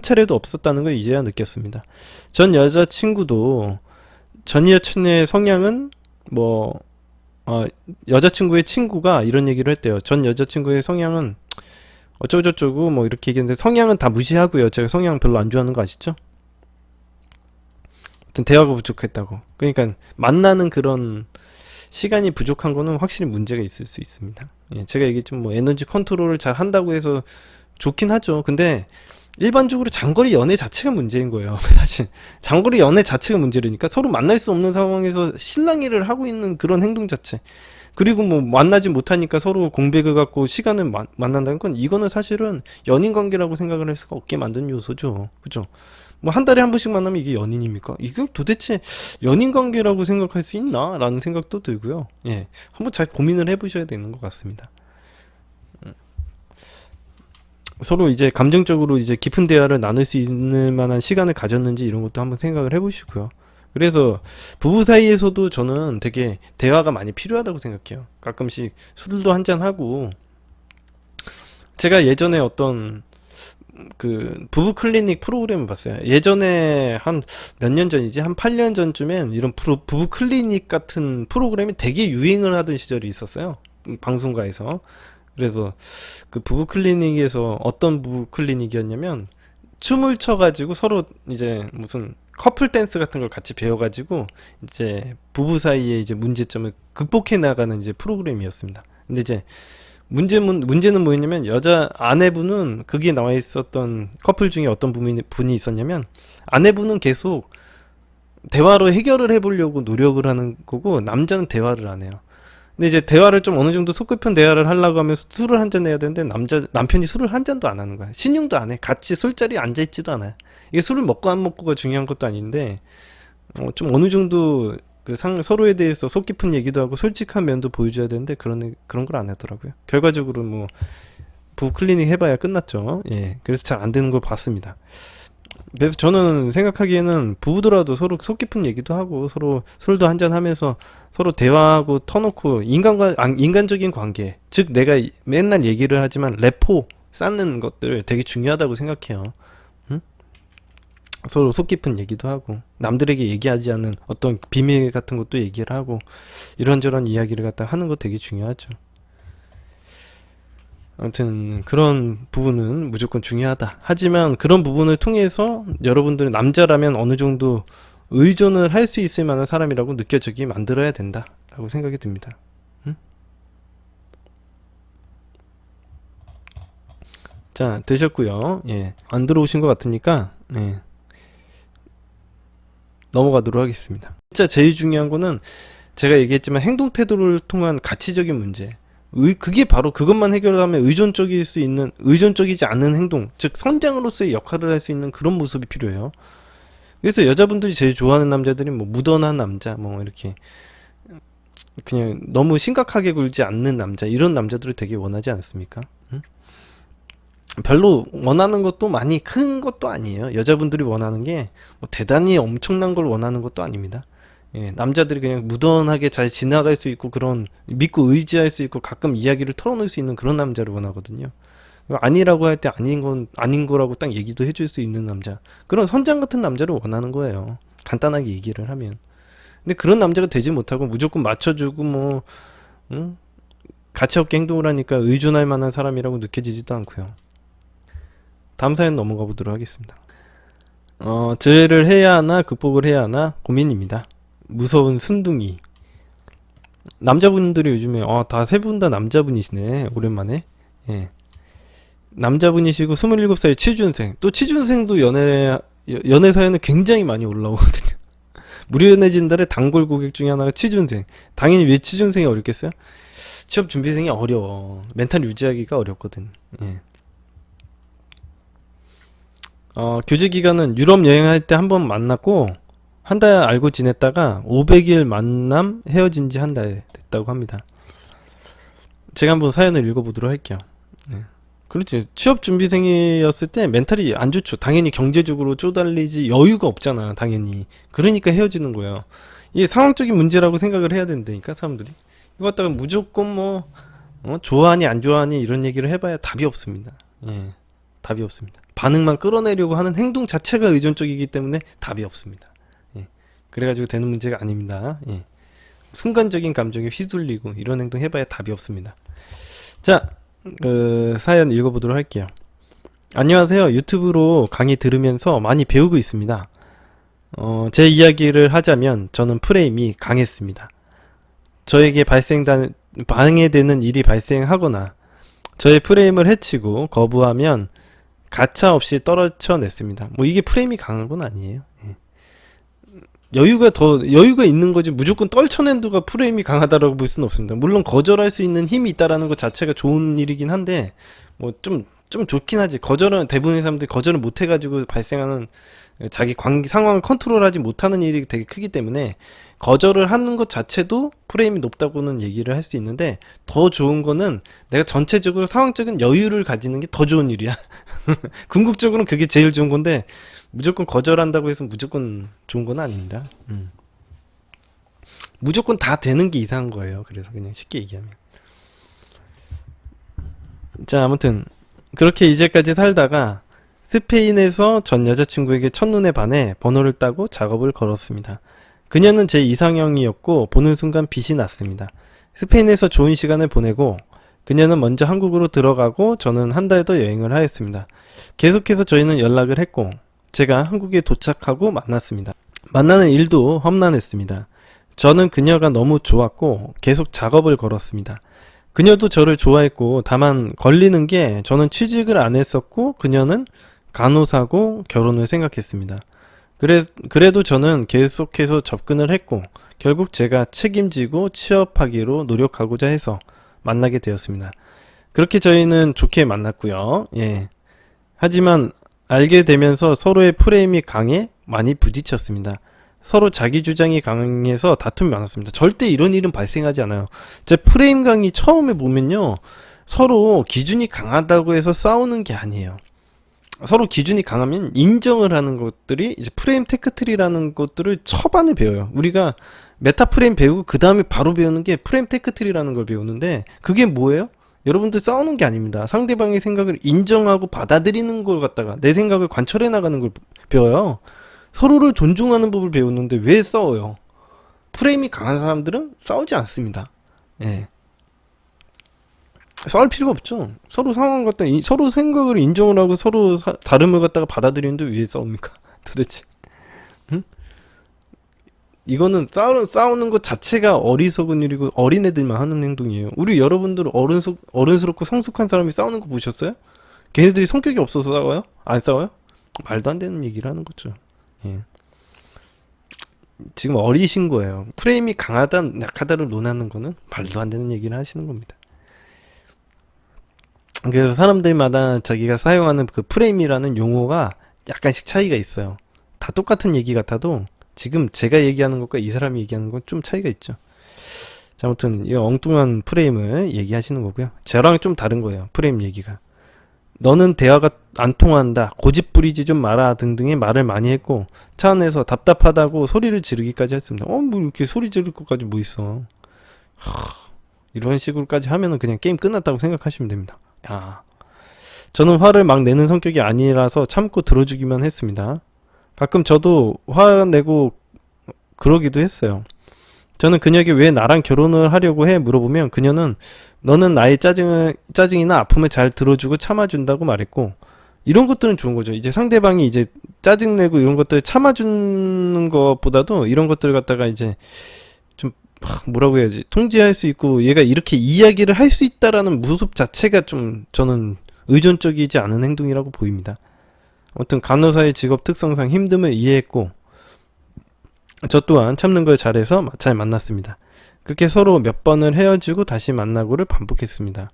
차례도 없었다는 걸 이제야 느꼈습니다. 전 여자친구도 전 여친의 성향은 여자친구의 친구가 이런 얘기를 했대요. 전 여자친구의 성향은 어쩌고저쩌고 이렇게 얘기했는데, 성향은 다 무시하고요. 제가 성향 별로 안 좋아하는 거 아시죠? 어떤 대화가 부족했다고. 그러니까 만나는 그런 시간이 부족한 거는 확실히 문제가 있을 수 있습니다. 예, 제가 얘기했지만 에너지 컨트롤을 잘 한다고 해서 좋긴 하죠. 근데 일반적으로 장거리 연애 자체가 문제인 거예요. 사실 장거리 연애 자체가 문제라니까. 서로 만날 수 없는 상황에서 실랑이를 하고 있는 그런 행동 자체, 그리고 만나지 못하니까 서로 공백을 갖고 시간을 만난다는 건, 이거는 사실은 연인 관계라고 생각을 할 수가 없게 만든 요소죠. 그죠? 뭐 한 달에 한 번씩 만나면 이게 연인입니까? 이게 도대체 연인 관계라고 생각할 수 있나? 라는 생각도 들고요. 예. 한번 잘 고민을 해보셔야 되는 것 같습니다. 서로 이제 감정적으로 이제 깊은 대화를 나눌 수 있는 만한 시간을 가졌는지 이런 것도 한번 생각을 해보시고요. 그래서 부부 사이에서도 저는 되게 대화가 많이 필요하다고 생각해요. 가끔씩 술도 한잔 하고, 제가 예전에 어떤 그 부부 클리닉 프로그램을 봤어요. 예전에 한 몇 년 전이지, 한 8년 전쯤엔 이런 부부 클리닉 같은 프로그램이 되게 유행을 하던 시절이 있었어요. 방송가에서. 그래서 그 부부 클리닉에서 어떤 부부 클리닉이었냐면, 춤을 춰가지고 서로 이제 무슨 커플 댄스 같은 걸 같이 배워가지고 이제 부부 사이에 이제 문제점을 극복해 나가는 이제 프로그램이었습니다. 근데 이제 문제는 뭐였냐면, 여자 아내분은, 거기에 나와 있었던 커플 중에 어떤 분이 있었냐면, 아내분은 계속 대화로 해결을 해보려고 노력을 하는 거고, 남자는 대화를 안 해요. 근데 이제 대화를 좀 어느 정도 속 깊은 대화를 하려고 하면 술을 한 잔 해야 되는데, 남편이 술을 한 잔도 안 하는 거야. 신용도 안 해. 같이 술자리에 앉아 있지도 않아요. 이게 술을 먹고 안 먹고가 중요한 것도 아닌데, 좀 어느 정도 그 서로에 대해서 속 깊은 얘기도 하고 솔직한 면도 보여줘야 되는데, 그런 걸 안 하더라고요. 결과적으로 뭐 부부 클리닉 해봐야 끝났죠. 예, 그래서 잘 안 되는 걸 봤습니다. 그래서 저는 생각하기에는 부부더라도 서로 속 깊은 얘기도 하고, 서로 술도 한잔 하면서 서로 대화하고 터놓고, 인간적인 관계, 즉 내가 맨날 얘기를 하지만 레포 쌓는 것들 되게 중요하다고 생각해요. 응? 서로 속 깊은 얘기도 하고, 남들에게 얘기하지 않은 어떤 비밀 같은 것도 얘기를 하고, 이런저런 이야기를 갖다 하는 거 되게 중요하죠. 아무튼 그런 부분은 무조건 중요하다. 하지만 그런 부분을 통해서 여러분들은 남자라면 어느 정도 의존을 할 수 있을 만한 사람이라고 느껴지게 만들어야 된다라고 생각이 듭니다. 응? 자, 되셨고요. 예, 안 들어오신 것 같으니까, 예, 넘어가도록 하겠습니다. 진짜 제일 중요한 거는 제가 얘기했지만 행동 태도를 통한 가치적인 문제. 그게 바로, 그것만 해결하면 의존적이지 않은 행동, 즉 성장으로서의 역할을 할 수 있는 그런 모습이 필요해요. 그래서 여자분들이 제일 좋아하는 남자들이 뭐 무던한 남자, 뭐 이렇게 그냥 너무 심각하게 굴지 않는 남자, 이런 남자들을 되게 원하지 않습니까? 응? 별로 원하는 것도 많이 큰 것도 아니에요. 여자분들이 원하는 게 뭐 대단히 엄청난 걸 원하는 것도 아닙니다. 예, 남자들이 그냥 무던하게 잘 지나갈 수 있고, 그런 믿고 의지할 수 있고, 가끔 이야기를 털어놓을 수 있는 그런 남자를 원하거든요. 아니라고 할 때 아닌 거라고 딱 얘기도 해줄 수 있는 남자, 그런 선장 같은 남자를 원하는 거예요. 간단하게 얘기를 하면. 근데 그런 남자가 되지 못하고 무조건 맞춰주고 뭐, 응? 가치 없게 행동을 하니까 의존할 만한 사람이라고 느껴지지도 않고요. 다음 사연 넘어가 보도록 하겠습니다. 제외를 해야 하나 극복을 해야 하나 고민입니다. 무서운 순둥이. 남자분들이 요즘에 다 세 분 다 남자분이시네. 오랜만에. 예. 남자분이시고 27살 취준생. 또 취준생도 연애 사연은 굉장히 많이 올라오거든요. 무료연애진 달의 단골 고객 중에 하나가 취준생. 당연히 왜 취준생이 어렵겠어요? 취업 준비생이 어려워. 멘탈 유지하기가 어렵거든. 예. 교제 기간은 유럽 여행할 때 한 번 만났고, 한 달 알고 지냈다가 500일 만남, 헤어진 지 한 달 됐다고 합니다. 제가 한번 사연을 읽어보도록 할게요. 네. 그렇지. 취업 준비생이었을 때 멘탈이 안 좋죠. 당연히 경제적으로 쪼달리지 여유가 없잖아. 당연히. 그러니까 헤어지는 거예요. 이게 상황적인 문제라고 생각을 해야 된다니까, 사람들이. 이거 갖다가 무조건 뭐 좋아하니 안 좋아하니 이런 얘기를 해봐야 답이 없습니다. 예, 답이 없습니다. 반응만 끌어내려고 하는 행동 자체가 의존적이기 때문에 답이 없습니다. 예, 그래가지고 되는 문제가 아닙니다. 예, 순간적인 감정에 휘둘리고 이런 행동 해봐야 답이 없습니다. 자, 사연 읽어보도록 할게요. 안녕하세요. 유튜브로 강의 들으면서 많이 배우고 있습니다. 제 이야기를 하자면 저는 프레임이 강했습니다. 저에게 방해되는 일이 발생하거나 저의 프레임을 해치고 거부하면 가차없이 떨어쳐냈습니다. 뭐 이게 프레임이 강한 건 아니에요. 예. 여유가 있는 거지, 무조건 떨쳐낸다가 프레임이 강하다라고 볼 수는 없습니다. 물론 거절할 수 있는 힘이 있다라는 것 자체가 좋은 일이긴 한데, 뭐 좀 좋긴 하지. 대부분의 사람들이 거절을 못 해가지고 발생하는 자기 상황을 컨트롤하지 못하는 일이 되게 크기 때문에 거절을 하는 것 자체도 프레임이 높다고는 얘기를 할 수 있는데, 더 좋은 거는 내가 전체적으로 상황적인 여유를 가지는 게 더 좋은 일이야. 궁극적으로는 그게 제일 좋은 건데, 무조건 거절한다고 해서 무조건 좋은 건 아닙니다. 무조건 다 되는 게 이상한 거예요. 그래서 그냥 쉽게 얘기하면. 자, 아무튼 그렇게 이제까지 살다가 스페인에서 전 여자친구에게 첫눈에 반해 번호를 따고 작업을 걸었습니다. 그녀는 제 이상형이었고 보는 순간 빛이 났습니다. 스페인에서 좋은 시간을 보내고 그녀는 먼저 한국으로 들어가고 저는 한 달 더 여행을 하였습니다. 계속해서 저희는 연락을 했고 제가 한국에 도착하고 만났습니다. 만나는 일도 험난했습니다. 저는 그녀가 너무 좋았고 계속 작업을 걸었습니다. 그녀도 저를 좋아했고 다만 걸리는 게 저는 취직을 안 했었고 그녀는 간호사고 결혼을 생각했습니다. 그래도 저는 계속해서 접근을 했고 결국 제가 책임지고 취업하기로 노력하고자 해서 만나게 되었습니다. 그렇게 저희는 좋게 만났고요. 예. 하지만 알게 되면서 서로의 프레임이 강해 많이 부딪혔습니다. 서로 자기 주장이 강해서 다툼이 많았습니다. 절대 이런 일은 발생하지 않아요. 제 프레임 강의 처음에 보면요, 서로 기준이 강하다고 해서 싸우는 게 아니에요. 서로 기준이 강하면 인정을 하는 것들이 이제 프레임 테크트리라는 것들을 초반에 배워요. 우리가 메타 프레임 배우고 그 다음에 바로 배우는 게 프레임 테크트리라는 걸 배우는데, 그게 뭐예요? 여러분들 싸우는 게 아닙니다. 상대방의 생각을 인정하고 받아들이는 걸 갖다가 내 생각을 관철해 나가는 걸 배워요. 서로를 존중하는 법을 배우는데 왜 싸워요? 프레임이 강한 사람들은 싸우지 않습니다. 예. 싸울 필요가 없죠. 서로 상황 갖다 서로 생각을 인정을 하고 서로 다름을 갖다가 받아들이는데 왜 싸웁니까? 도대체. 응? 이거는 싸우는 것 자체가 어리석은 일이고 어린애들만 하는 행동이에요. 우리 여러분들 어른스럽고 성숙한 사람이 싸우는 거 보셨어요? 걔네들이 성격이 없어서 싸워요? 안 싸워요? 말도 안 되는 얘기를 하는 거죠. 예. 지금 어리신 거예요. 프레임이 강하다 약하다를 논하는 거는 말도 안 되는 얘기를 하시는 겁니다. 그래서 사람들마다 자기가 사용하는 그 프레임이라는 용어가 약간씩 차이가 있어요. 다 똑같은 얘기 같아도 지금 제가 얘기하는 것과 이 사람이 얘기하는 건 좀 차이가 있죠. 자, 아무튼 이 엉뚱한 프레임을 얘기하시는 거고요. 저랑 좀 다른 거예요. 프레임 얘기가. 너는 대화가 안 통한다, 고집 부리지 좀 마라 등등의 말을 많이 했고 차 안에서 답답하다고 소리를 지르기까지 했습니다. 뭐 이렇게 소리 지를 것까지 뭐 있어. 이런 식으로까지 하면은 그냥 게임 끝났다고 생각하시면 됩니다. 야, 저는 화를 막 내는 성격이 아니라서 참고 들어주기만 했습니다. 가끔 저도 화내고 그러기도 했어요. 저는 그녀에게 왜 나랑 결혼을 하려고 해 물어보면 그녀는 너는 나의 짜증이나 아픔을 잘 들어주고 참아준다고 말했고, 이런 것들은 좋은 거죠. 이제 상대방이 이제 짜증내고 이런 것들 참아주는 것보다도 이런 것들 갖다가 이제 좀 뭐라고 해야지, 통제할 수 있고 얘가 이렇게 이야기를 할 수 있다라는 모습 자체가 좀 저는 의존적이지 않은 행동이라고 보입니다. 아무튼 간호사의 직업 특성상 힘듦을 이해했고 저 또한 참는 걸 잘해서 잘 만났습니다. 그렇게 서로 몇 번을 헤어지고 다시 만나고를 반복했습니다.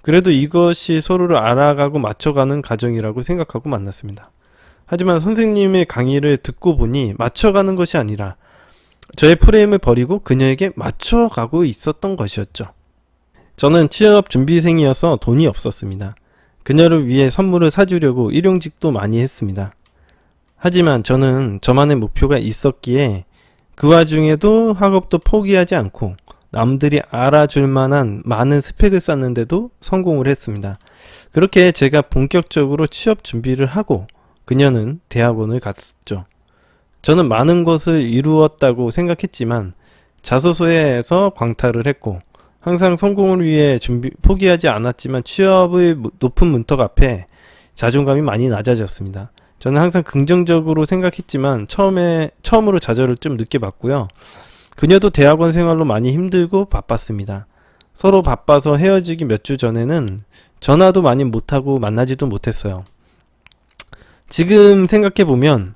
그래도 이것이 서로를 알아가고 맞춰가는 과정이라고 생각하고 만났습니다. 하지만 선생님의 강의를 듣고 보니 맞춰가는 것이 아니라 저의 프레임을 버리고 그녀에게 맞춰가고 있었던 것이었죠. 저는 취업 준비생이어서 돈이 없었습니다. 그녀를 위해 선물을 사주려고 일용직도 많이 했습니다. 하지만 저는 저만의 목표가 있었기에 그 와중에도 학업도 포기하지 않고 남들이 알아줄 만한 많은 스펙을 쌓는데도 성공을 했습니다. 그렇게 제가 본격적으로 취업 준비를 하고 그녀는 대학원을 갔죠. 저는 많은 것을 이루었다고 생각했지만 자소서에서 광탈을 했고 항상 성공을 위해 포기하지 않았지만 취업의 높은 문턱 앞에 자존감이 많이 낮아졌습니다. 저는 항상 긍정적으로 생각했지만 처음으로 좌절을 좀 늦게 받고요. 그녀도 대학원 생활로 많이 힘들고 바빴습니다. 서로 바빠서 헤어지기 몇 주 전에는 전화도 많이 못하고 만나지도 못했어요. 지금 생각해보면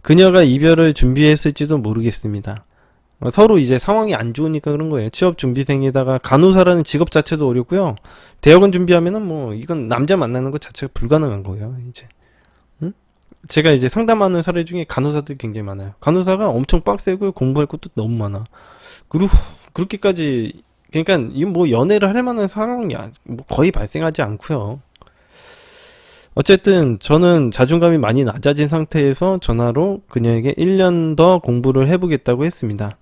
그녀가 이별을 준비했을지도 모르겠습니다. 서로 이제 상황이 안 좋으니까 그런 거예요. 취업 준비생에다가 간호사라는 직업 자체도 어렵고요. 대학원 준비하면은 뭐 이건 남자 만나는 것 자체가 불가능한 거예요. 이제 제가 이제 상담하는 사례 중에 간호사들이 굉장히 많아요. 간호사가 엄청 빡세고 공부할 것도 너무 많아. 그리고 그렇게까지, 그러니까 이건 뭐 연애를 할 만한 상황이 뭐 거의 발생하지 않고요. 어쨌든 저는 자존감이 많이 낮아진 상태에서 전화로 그녀에게 1년 더 공부를 해보겠다고 했습니다.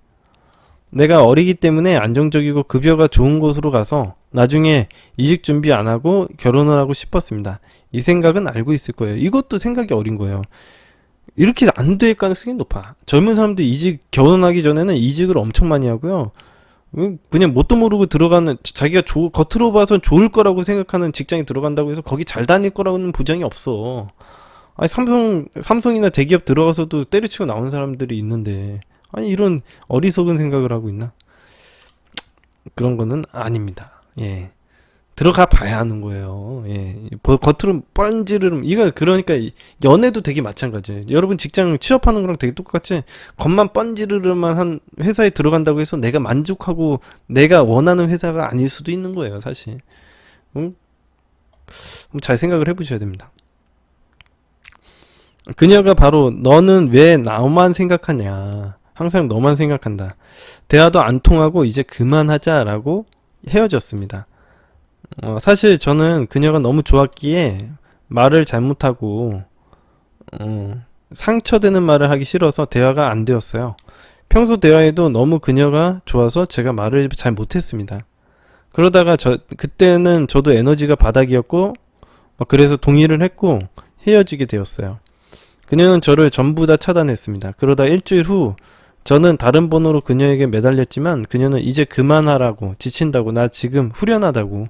내가 어리기 때문에 안정적이고 급여가 좋은 곳으로 가서 나중에 이직 준비 안 하고 결혼을 하고 싶었습니다. 이 생각은 알고 있을 거예요. 이것도 생각이 어린 거예요. 이렇게 안 될 가능성이 높아. 젊은 사람들 결혼하기 전에는 이직을 엄청 많이 하고요. 그냥 뭣도 모르고 들어가는, 자기가 겉으로 봐선 좋을 거라고 생각하는 직장에 들어간다고 해서 거기 잘 다닐 거라고는 보장이 없어. 아니, 삼성이나 대기업 들어가서도 때려치고 나온 사람들이 있는데, 아니, 이런 어리석은 생각을 하고 있나? 그런 거는 아닙니다. 예. 들어가 봐야 하는 거예요. 예. 겉으로 뻔지르르, 이거 그러니까 연애도 되게 마찬가지예요. 여러분 직장 취업하는 거랑 되게 똑같이 겉만 뻔지르르만 한 회사에 들어간다고 해서 내가 만족하고 내가 원하는 회사가 아닐 수도 있는 거예요, 사실. 응? 잘 생각을 해보셔야 됩니다. 그녀가 바로 너는 왜 나만 생각하냐. 항상 너만 생각한다. 대화도 안 통하고 이제 그만하자라고 헤어졌습니다. 사실 저는 그녀가 너무 좋았기에 말을 잘못하고 상처되는 말을 하기 싫어서 대화가 안 되었어요. 평소 대화에도 너무 그녀가 좋아서 제가 말을 잘 못했습니다. 그러다가 그때는 저도 에너지가 바닥이었고 그래서 동의를 했고 헤어지게 되었어요. 그녀는 저를 전부 다 차단했습니다. 그러다 일주일 후 저는 다른 번호로 그녀에게 매달렸지만 그녀는 이제 그만하라고, 지친다고, 나 지금 후련하다고,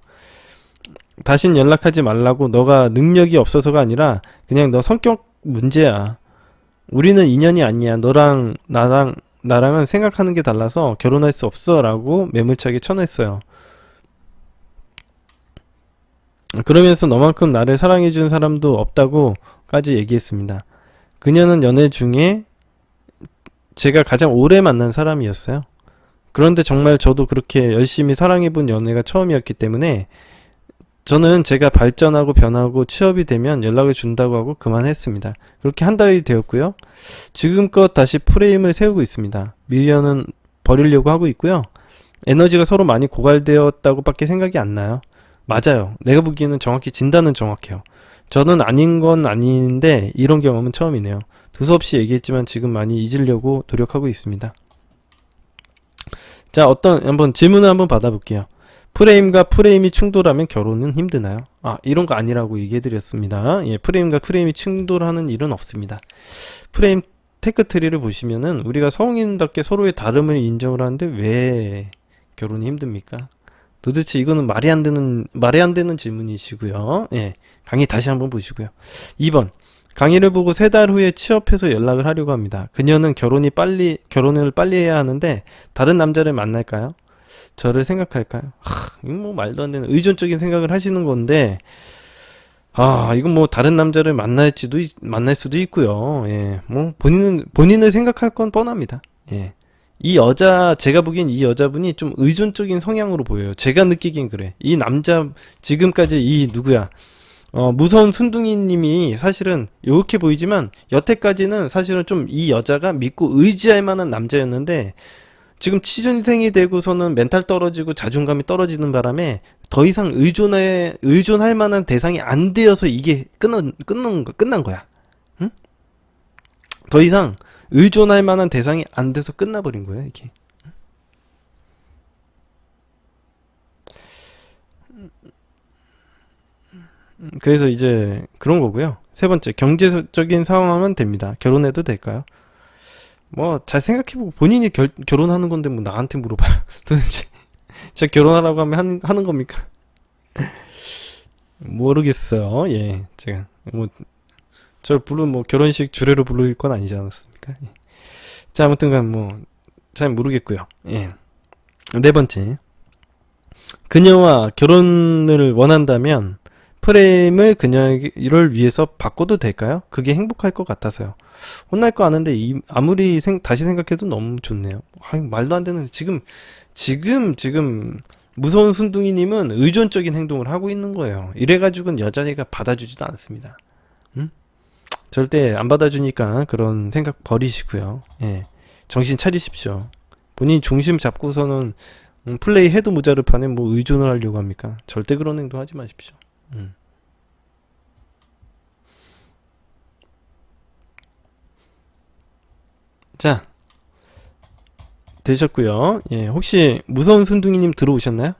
다신 연락하지 말라고, 너가 능력이 없어서가 아니라 그냥 너 성격 문제야. 우리는 인연이 아니야. 나랑은 생각하는 게 달라서 결혼할 수 없어 라고 매몰차게 쳐냈어요. 그러면서 너만큼 나를 사랑해준 사람도 없다고까지 얘기했습니다. 그녀는 연애 중에 제가 가장 오래 만난 사람이었어요. 그런데 정말 저도 그렇게 열심히 사랑해본 연애가 처음이었기 때문에 저는 제가 발전하고 변하고 취업이 되면 연락을 준다고 하고 그만했습니다. 그렇게 한 달이 되었고요. 지금껏 다시 프레임을 세우고 있습니다. 미련은 버리려고 하고 있고요. 에너지가 서로 많이 고갈되었다고 밖에 생각이 안 나요. 맞아요. 내가 보기에는 정확히 진단은 정확해요. 저는 아닌 건 아닌데 이런 경험은 처음이네요. 두서없이 얘기했지만 지금 많이 잊으려고 노력하고 있습니다. 자, 한번 질문을 한번 받아볼게요. 프레임과 프레임이 충돌하면 결혼은 힘드나요? 이런 거 아니라고 얘기해드렸습니다. 예, 프레임과 프레임이 충돌하는 일은 없습니다. 프레임 테크트리를 보시면은 우리가 성인답게 서로의 다름을 인정을 하는데 왜 결혼이 힘듭니까? 도대체 이거는 말이 안 되는 질문이시고요. 예, 강의 다시 한번 보시고요. 2번. 강의를 보고 3달 후에 취업해서 연락을 하려고 합니다. 그녀는 결혼을 빨리 해야 하는데 다른 남자를 만날까요? 저를 생각할까요? 이건 뭐 말도 안 되는 의존적인 생각을 하시는 건데, 이건 뭐 다른 남자를 만날 수도 있고요. 예, 뭐 본인을 생각할 건 뻔합니다. 예. 제가 보기엔 이 여자분이 좀 의존적인 성향으로 보여요. 제가 느끼긴 그래. 이 남자, 지금까지 무서운 순둥이님이 사실은 이렇게 보이지만 여태까지는 사실은 좀 이 여자가 믿고 의지할 만한 남자였는데 지금 취준생이 되고서는 멘탈 떨어지고 자존감이 떨어지는 바람에 더 이상 의존할 만한 대상이 안 되어서 이게 끝난 거야. 응? 더 이상 의존할 만한 대상이 안 돼서 끝나버린 거예요, 이게. 그래서 이제 그런 거고요. 3번째, 경제적인 상황은 됩니다. 결혼해도 될까요? 뭐 잘 생각해보고 본인이 결혼하는 건데 뭐 나한테 물어봐요. 도대체 제가 결혼하라고 하면 하는 겁니까? 모르겠어요. 예, 제가 뭐 결혼식 주례로 부를 건 아니지 않았습니까? 예. 자, 아무튼간 뭐 잘 모르겠고요. 예. 4번째, 그녀와 결혼을 원한다면 프레임을 그녀를 위해서 바꿔도 될까요? 그게 행복할 것 같아서요. 혼날 거 아는데 아무리 다시 생각해도 너무 좋네요. 말도 안 되는, 지금 무서운 순둥이님은 의존적인 행동을 하고 있는 거예요. 이래가지고는 여자애가 받아주지도 않습니다. 응? 절대 안 받아주니까 그런 생각 버리시고요. 예. 정신 차리십시오. 본인 중심 잡고서는 플레이 해도 모자를 판에 뭐 의존을 하려고 합니까? 절대 그런 행동 하지 마십시오. 자, 되셨고요. 예, 혹시 무서운 순둥이님 들어오셨나요?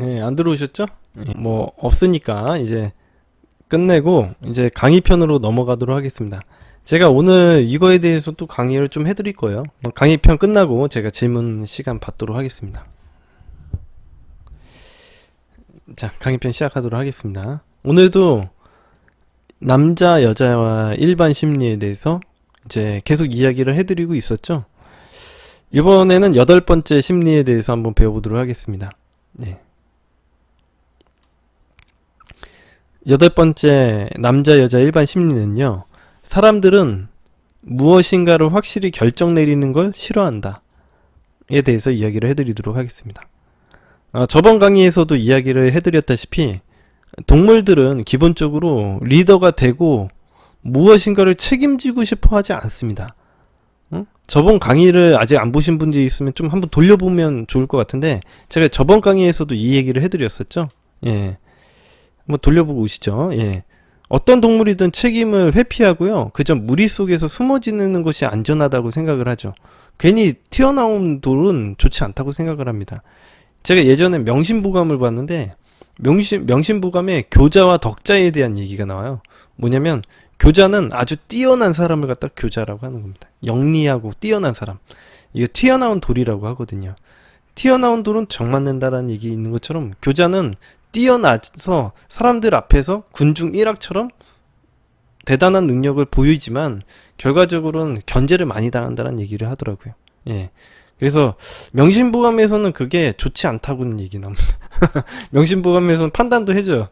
예, 안 들어오셨죠? 예, 뭐 없으니까 이제 끝내고 이제 강의 편으로 넘어가도록 하겠습니다. 제가 오늘 이거에 대해서 또 강의를 좀 해드릴 거예요. 강의 편 끝나고 제가 질문 시간 받도록 하겠습니다. 자, 강의 편 시작하도록 하겠습니다. 오늘도 남자, 여자와 일반 심리에 대해서 이제 계속 이야기를 해드리고 있었죠. 이번에는 8번째 심리에 대해서 한번 배워보도록 하겠습니다. 네. 8번째 남자, 여자 일반 심리는요. 사람들은 무엇인가를 확실히 결정 내리는 걸 싫어한다. 에 대해서 이야기를 해드리도록 하겠습니다. 저번 강의에서도 이야기를 해드렸다시피 동물들은 기본적으로 리더가 되고 무엇인가를 책임지고 싶어 하지 않습니다. 저번 강의를 아직 안 보신 분들이 있으면 좀 한번 돌려보면 좋을 것 같은데 제가 저번 강의에서도 이 얘기를 해드렸었죠. 예. 한번 돌려보고 오시죠. 예. 어떤 동물이든 책임을 회피하고요. 그저 무리 속에서 숨어 지내는 것이 안전하다고 생각을 하죠. 괜히 튀어나온 돌은 좋지 않다고 생각을 합니다. 제가 예전에 명심보감을 봤는데 명심보감에 교자와 덕자에 대한 얘기가 나와요. 뭐냐면 교자는 아주 뛰어난 사람을 갖다 교자라고 하는 겁니다. 영리하고 뛰어난 사람. 이거 튀어나온 돌이라고 하거든요. 튀어나온 돌은 정 맞는다라는 얘기 있는 것처럼 교자는 뛰어나서 사람들 앞에서 군중 일학처럼 대단한 능력을 보이지만 결과적으로는 견제를 많이 당한다는 얘기를 하더라고요. 예. 그래서 명심보감에서는 그게 좋지 않다고는 얘기 나옵니다. 명심보감에서는 판단도 해줘요.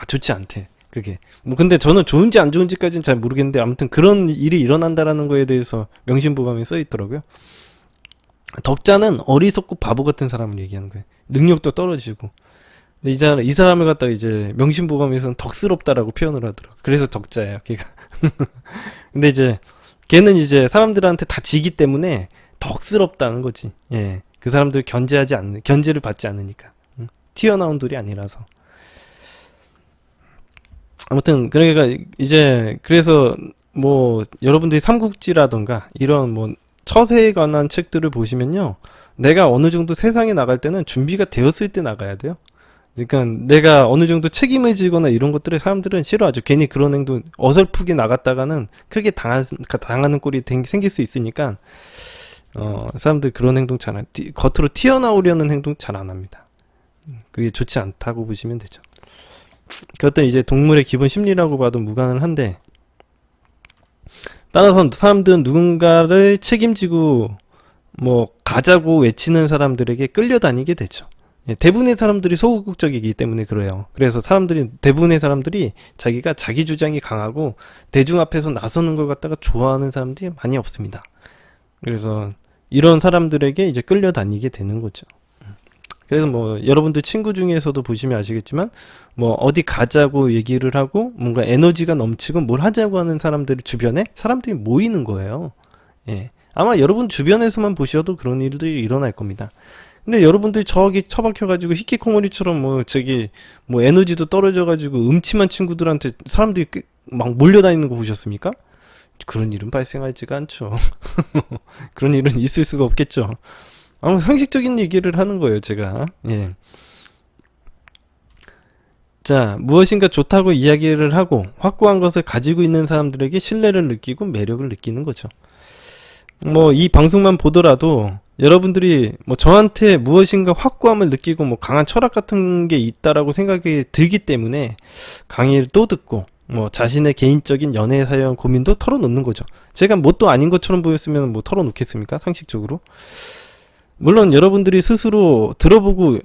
좋지 않대. 그게. 뭐 근데 저는 좋은지 안 좋은지까지는 잘 모르겠는데 아무튼 그런 일이 일어난다라는 거에 대해서 명심보감에 써 있더라고요. 덕자는 어리석고 바보 같은 사람을 얘기하는 거예요. 능력도 떨어지고. 이 사람을 갖다가 이제 명심보감에서는 덕스럽다라고 표현을 하더라고요. 그래서 덕자예요, 걔가. 근데 이제 걔는 이제 사람들한테 다 지기 때문에 덕스럽다는 거지. 예. 그 사람들 견제를 받지 않으니까. 튀어나온 돌이 아니라서. 아무튼, 그러니까 이제, 그래서 뭐, 여러분들이 삼국지라던가, 이런 뭐, 처세에 관한 책들을 보시면요. 내가 어느 정도 세상에 나갈 때는 준비가 되었을 때 나가야 돼요. 그러니까 내가 어느 정도 책임을 지거나 이런 것들을 사람들은 싫어하죠. 괜히 그런 행동, 어설프게 나갔다가는 크게 당하는 꼴이 생길 수 있으니까, 사람들 그런 행동 잘 겉으로 튀어나오려는 행동 잘 안 합니다. 그게 좋지 않다고 보시면 되죠. 그것도 이제 동물의 기본 심리라고 봐도 무관을 한데, 따라서 사람들은 누군가를 책임지고 뭐 가자고 외치는 사람들에게 끌려다니게 되죠. 대부분의 사람들이 소극적이기 때문에 그래요. 그래서 대부분의 사람들이 자기가 자기 주장이 강하고 대중 앞에서 나서는 걸 갖다가 좋아하는 사람들이 많이 없습니다. 그래서 이런 사람들에게 이제 끌려다니게 되는 거죠. 그래서 뭐 여러분들 친구 중에서도 보시면 아시겠지만 뭐 어디 가자고 얘기를 하고 뭔가 에너지가 넘치고 뭘 하자고 하는 주변에 사람들이 모이는 거예요. 예. 아마 여러분 주변에서만 보셔도 그런 일들이 일어날 겁니다. 근데 여러분들이 저기 처박혀가지고 히키코모리처럼 뭐 에너지도 떨어져가지고 음침한 친구들한테 사람들이 막 몰려다니는 거 보셨습니까? 그런 일은 발생하지가 않죠. 그런 일은 있을 수가 없겠죠. 아무 상식적인 얘기를 하는 거예요, 제가. 예. 자, 무엇인가 좋다고 이야기를 하고 확고한 것을 가지고 있는 사람들에게 신뢰를 느끼고 매력을 느끼는 거죠. 뭐 이 방송만 보더라도 여러분들이 뭐 저한테 무엇인가 확고함을 느끼고 뭐 강한 철학 같은 게 있다라고 생각이 들기 때문에 강의를 또 듣고 뭐 자신의 개인적인 연애에 관한 고민도 털어놓는 거죠. 제가 뭣도 아닌 것처럼 보였으면 뭐 털어놓겠습니까? 상식적으로. 물론 여러분들이 스스로 들어보고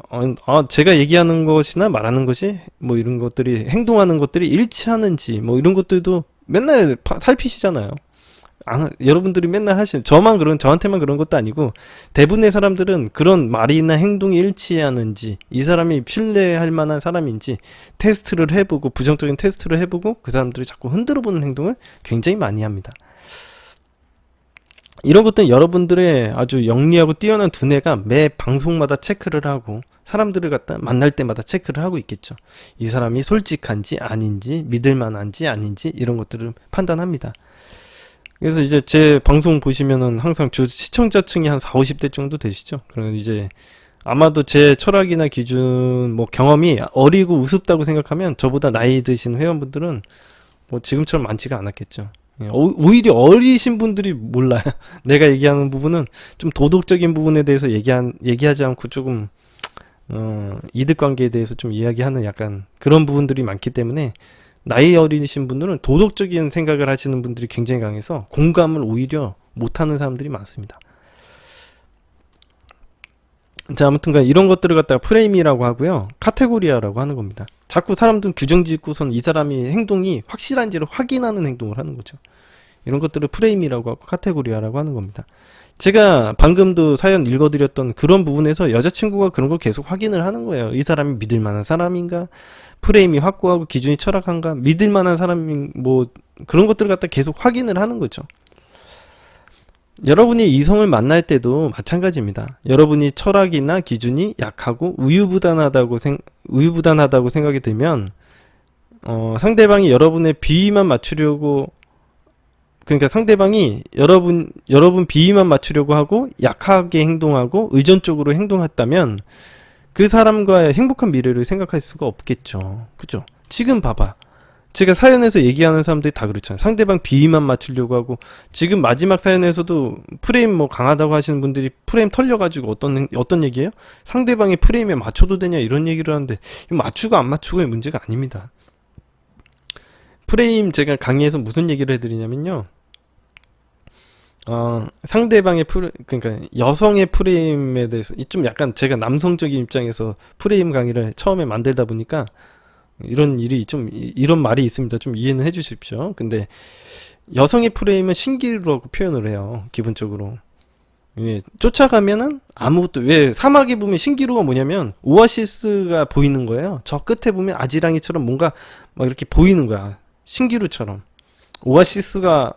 제가 얘기하는 것이나 말하는 것이 뭐 이런 것들이 행동하는 것들이 일치하는지 뭐 이런 것들도 맨날 살피시잖아요. 여러분들이 맨날 하시는, 저한테만 그런 것도 아니고, 대부분의 사람들은 그런 말이나 행동이 일치하는지, 이 사람이 신뢰할 만한 사람인지, 테스트를 해보고, 부정적인 테스트를 해보고, 그 사람들이 자꾸 흔들어보는 행동을 굉장히 많이 합니다. 이런 것들은 여러분들의 아주 영리하고 뛰어난 두뇌가 매 방송마다 체크를 하고, 사람들을 갖다 만날 때마다 체크를 하고 있겠죠. 이 사람이 솔직한지 아닌지, 믿을 만한지 아닌지, 이런 것들을 판단합니다. 그래서 이제 제 방송 보시면은 항상 시청자층이 한 40, 50대 정도 되시죠. 그러면 이제 아마도 제 철학이나 기준, 뭐 경험이 어리고 우습다고 생각하면 저보다 나이 드신 회원분들은 뭐 지금처럼 많지가 않았겠죠. 오히려 어리신 분들이 몰라요. 내가 얘기하는 부분은 좀 도덕적인 부분에 대해서 얘기하지 않고 조금 이득관계에 대해서 좀 이야기하는 약간 그런 부분들이 많기 때문에, 나이 어리신 분들은 도덕적인 생각을 하시는 분들이 굉장히 강해서 공감을 오히려 못하는 사람들이 많습니다. 자, 아무튼간 이런 것들을 갖다가 프레임이라고 하고요, 카테고리아라고 하는 겁니다. 자꾸 사람들은 규정 짓고선 이 사람이 행동이 확실한지를 확인하는 행동을 하는 거죠. 이런 것들을 프레임이라고 하고 카테고리아라고 하는 겁니다. 제가 방금도 사연 읽어드렸던 그런 부분에서 여자친구가 그런 걸 계속 확인을 하는 거예요. 이 사람이 믿을 만한 사람인가? 프레임이 확고하고 기준이 철학한가? 믿을 만한 사람인, 뭐 그런 것들을 갖다 계속 확인을 하는 거죠. 여러분이 이성을 만날 때도 마찬가지입니다. 여러분이 철학이나 기준이 약하고 우유부단하다고 생각이 들면, 상대방이 여러분의 비위만 맞추려고, 그러니까 상대방이 여러분 비위만 맞추려고 하고 약하게 행동하고 의존적으로 행동했다면 그 사람과의 행복한 미래를 생각할 수가 없겠죠. 그죠? 지금 봐봐. 제가 사연에서 얘기하는 사람들이 다 그렇잖아요. 상대방 비위만 맞추려고 하고, 지금 마지막 사연에서도 프레임 뭐 강하다고 하시는 분들이 프레임 털려가지고 어떤 얘기예요? 상대방의 프레임에 맞춰도 되냐 이런 얘기를 하는데, 맞추고 안 맞추고의 문제가 아닙니다. 프레임 제가 강의에서 무슨 얘기를 해드리냐면요, 상대방의 그러니까 여성의 프레임에 대해서 좀 약간 제가 남성적인 입장에서 프레임 강의를 처음에 만들다 보니까 이런 말이 있습니다. 좀 이해는 해 주십시오. 근데 여성의 프레임은 신기루라고 표현을 해요. 기본적으로. 예, 쫓아가면은 아무것도, 왜 사막에 보면 신기루가 뭐냐면 오아시스가 보이는 거예요. 저 끝에 보면 아지랑이처럼 뭔가 막 이렇게 보이는 거야. 신기루처럼. 오아시스가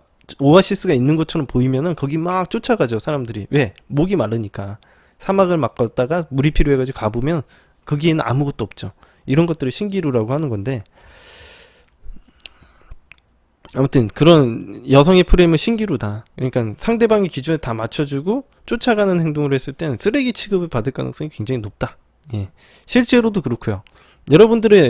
있는 것처럼 보이면은 거기 막 쫓아가죠, 사람들이. 왜? 목이 마르니까. 사막을 막 걷다가 물이 필요해가지고 가보면 거기에는 아무것도 없죠. 이런 것들을 신기루라고 하는 건데, 아무튼 그런 여성의 프레임은 신기루다. 그러니까 상대방의 기준에 다 맞춰주고 쫓아가는 행동을 했을 때는 쓰레기 취급을 받을 가능성이 굉장히 높다. 예. 실제로도 그렇고요.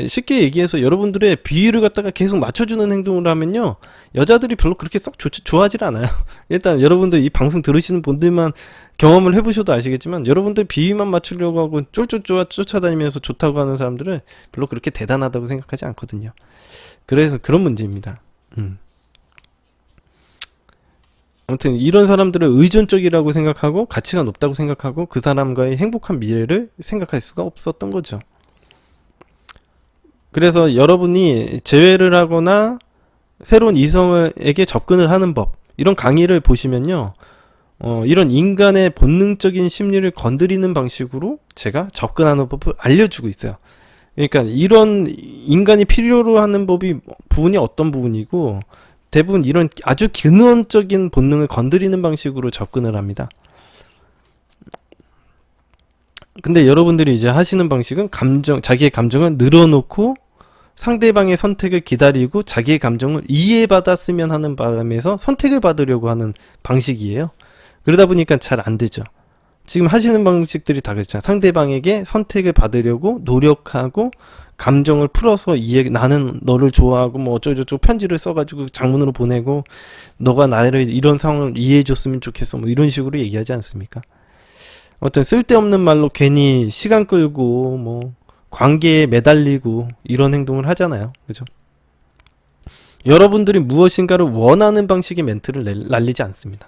쉽게 얘기해서 여러분들의 비위를 갖다가 계속 맞춰주는 행동을 하면요, 여자들이 별로 그렇게 썩 좋아하질 않아요. 일단 여러분들 이 방송 들으시는 분들만 경험을 해보셔도 아시겠지만, 여러분들 비위만 맞추려고 하고 쫄쫄 쫓아다니면서 좋다고 하는 사람들은 별로 그렇게 대단하다고 생각하지 않거든요. 그래서 그런 문제입니다. 아무튼 이런 사람들을 의존적이라고 생각하고 가치가 높다고 생각하고 그 사람과의 행복한 미래를 생각할 수가 없었던 거죠. 그래서 여러분이 재회를 하거나 새로운 이성에게 접근을 하는 법, 이런 강의를 보시면요, 이런 인간의 본능적인 심리를 건드리는 방식으로 제가 접근하는 법을 알려주고 있어요. 그러니까 이런 인간이 필요로 하는 부분이 어떤 부분이고, 대부분 이런 아주 근원적인 본능을 건드리는 방식으로 접근을 합니다. 근데 여러분들이 이제 하시는 방식은 자기의 감정을 늘어놓고 상대방의 선택을 기다리고 자기의 감정을 이해받았으면 하는 바람에서 선택을 받으려고 하는 방식이에요. 그러다 보니까 잘 안 되죠. 지금 하시는 방식들이 다 그렇잖아요. 상대방에게 선택을 받으려고 노력하고 감정을 풀어서 나는 너를 좋아하고 뭐 어쩌고저쩌고 편지를 써가지고 장문으로 보내고, 너가 나를 이런 상황을 이해해줬으면 좋겠어, 뭐 이런 식으로 얘기하지 않습니까? 어떤 쓸데없는 말로 괜히 시간 끌고 뭐 관계에 매달리고 이런 행동을 하잖아요. 그죠? 여러분들이 무엇인가를 원하는 방식의 멘트를 날리지 않습니다.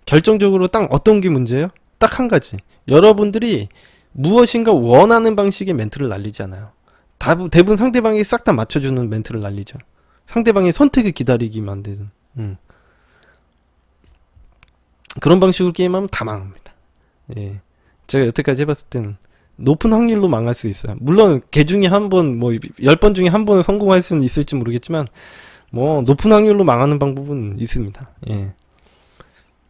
결정적으로 딱 어떤 게 문제예요? 딱 한 가지. 여러분들이 무엇인가 원하는 방식의 멘트를 날리지 않아요. 대부분 상대방이 싹 다 맞춰주는 멘트를 날리죠. 상대방의 선택을 기다리게 만드는. 그런 방식으로 게임하면 다 망합니다. 예. 제가 여태까지 해봤을 때는 높은 확률로 망할 수 있어요. 물론 개 중에 한 번, 뭐 10번 중에 한 번은 성공할 수는 있을지 모르겠지만 뭐 높은 확률로 망하는 방법은 있습니다. 예.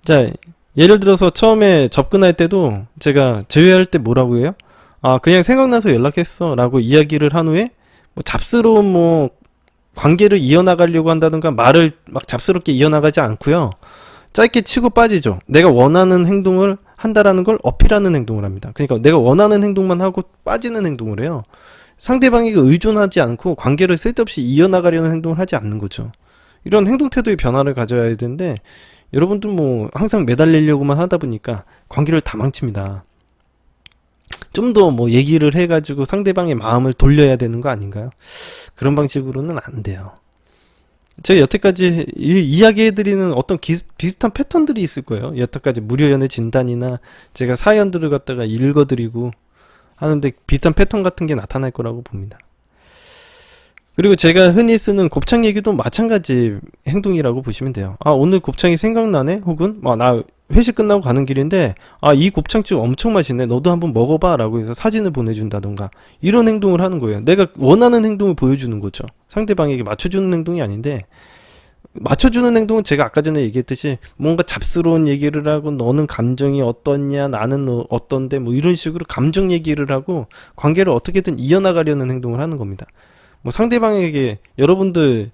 자, 예를 들어서 처음에 접근할 때도 제가 제외할 때 뭐라고 해요? 아, 그냥 생각나서 연락했어 라고 이야기를 한 후에 뭐 잡스러운 뭐 관계를 이어나가려고 한다든가 말을 막 잡스럽게 이어나가지 않고요. 짧게 치고 빠지죠. 내가 원하는 행동을 한다라는 걸 어필하는 행동을 합니다. 그러니까 내가 원하는 행동만 하고 빠지는 행동을 해요. 상대방에게 의존하지 않고 관계를 쓸데없이 이어나가려는 행동을 하지 않는 거죠. 이런 행동 태도의 변화를 가져야 되는데 여러분들 뭐 항상 매달리려고만 하다 보니까 관계를 다 망칩니다. 좀 더 뭐 얘기를 해가지고 상대방의 마음을 돌려야 되는 거 아닌가요? 그런 방식으로는 안 돼요. 제가 여태까지 이야기해드리는 어떤 비슷한 패턴들이 있을 거예요. 여태까지 무료연애 진단이나 제가 사연들을 갖다가 읽어드리고 하는데 비슷한 패턴 같은 게 나타날 거라고 봅니다. 그리고 제가 흔히 쓰는 곱창 얘기도 마찬가지 행동이라고 보시면 돼요. 아, 오늘 곱창이 생각나네? 혹은 나 회식 끝나고 가는 길인데 이 곱창집 엄청 맛있네. 너도 한번 먹어봐 라고 해서 사진을 보내준다던가 이런 행동을 하는 거예요. 내가 원하는 행동을 보여주는 거죠. 상대방에게 맞춰주는 행동이 아닌데 맞춰주는 행동은 제가 아까 전에 얘기했듯이 뭔가 잡스러운 얘기를 하고 너는 감정이 어떻냐 나는 어떤데 뭐 이런 식으로 감정 얘기를 하고 관계를 어떻게든 이어나가려는 행동을 하는 겁니다. 뭐 상대방에게 여러분들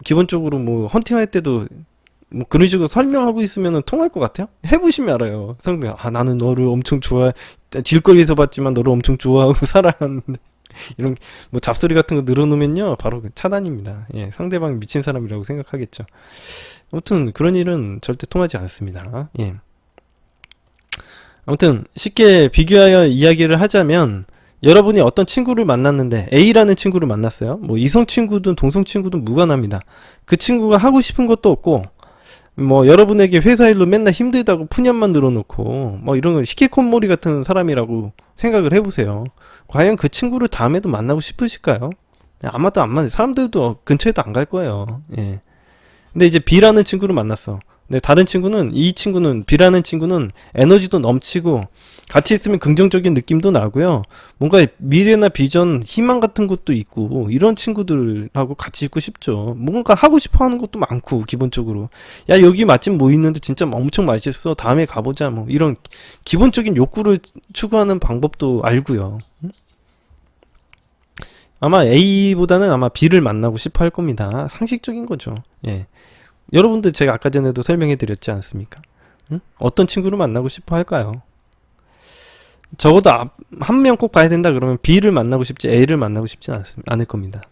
기본적으로 뭐 헌팅할 때도 뭐 그런 식으로 설명하고 있으면 통할 것 같아요? 해보시면 알아요. 상대가 나는 너를 엄청 좋아해. 길거리에서 봤지만 너를 엄청 좋아하고 살아하는데 이런 뭐 잡소리 같은 거 늘어놓으면요 바로 차단입니다. 예, 상대방이 미친 사람이라고 생각하겠죠. 아무튼 그런 일은 절대 통하지 않습니다. 예. 아무튼 쉽게 비교하여 이야기를 하자면 여러분이 어떤 친구를 만났는데 A라는 친구를 만났어요. 뭐 이성 친구든 동성 친구든 무관합니다. 그 친구가 하고 싶은 것도 없고 뭐 여러분에게 회사 일로 맨날 힘들다고 푸념만 늘어놓고 뭐 이런 거 히키코모리 같은 사람이라고 생각을 해보세요. 과연 그 친구를 다음에도 만나고 싶으실까요? 아마도 안 만나. 사람들도 근처에도 안 갈 거예요. 예. 근데 이제 B라는 친구를 만났어. 근데 다른 친구는 B라는 친구는 에너지도 넘치고 같이 있으면 긍정적인 느낌도 나고요. 뭔가 미래나 비전, 희망 같은 것도 있고 이런 친구들하고 같이 있고 싶죠. 뭔가 하고 싶어 하는 것도 많고 기본적으로 야 여기 맛집 뭐 있는데 진짜 엄청 맛있어. 다음에 가보자. 뭐 이런 기본적인 욕구를 추구하는 방법도 알고요. 아마 A보다는 아마 B를 만나고 싶어 할 겁니다. 상식적인 거죠. 예. 여러분들 제가 아까 전에도 설명해 드렸지 않습니까? 응? 어떤 친구를 만나고 싶어 할까요? 적어도 한 명 꼭 봐야 된다 그러면 B를 만나고 싶지 A를 만나고 싶지 않을 겁니다.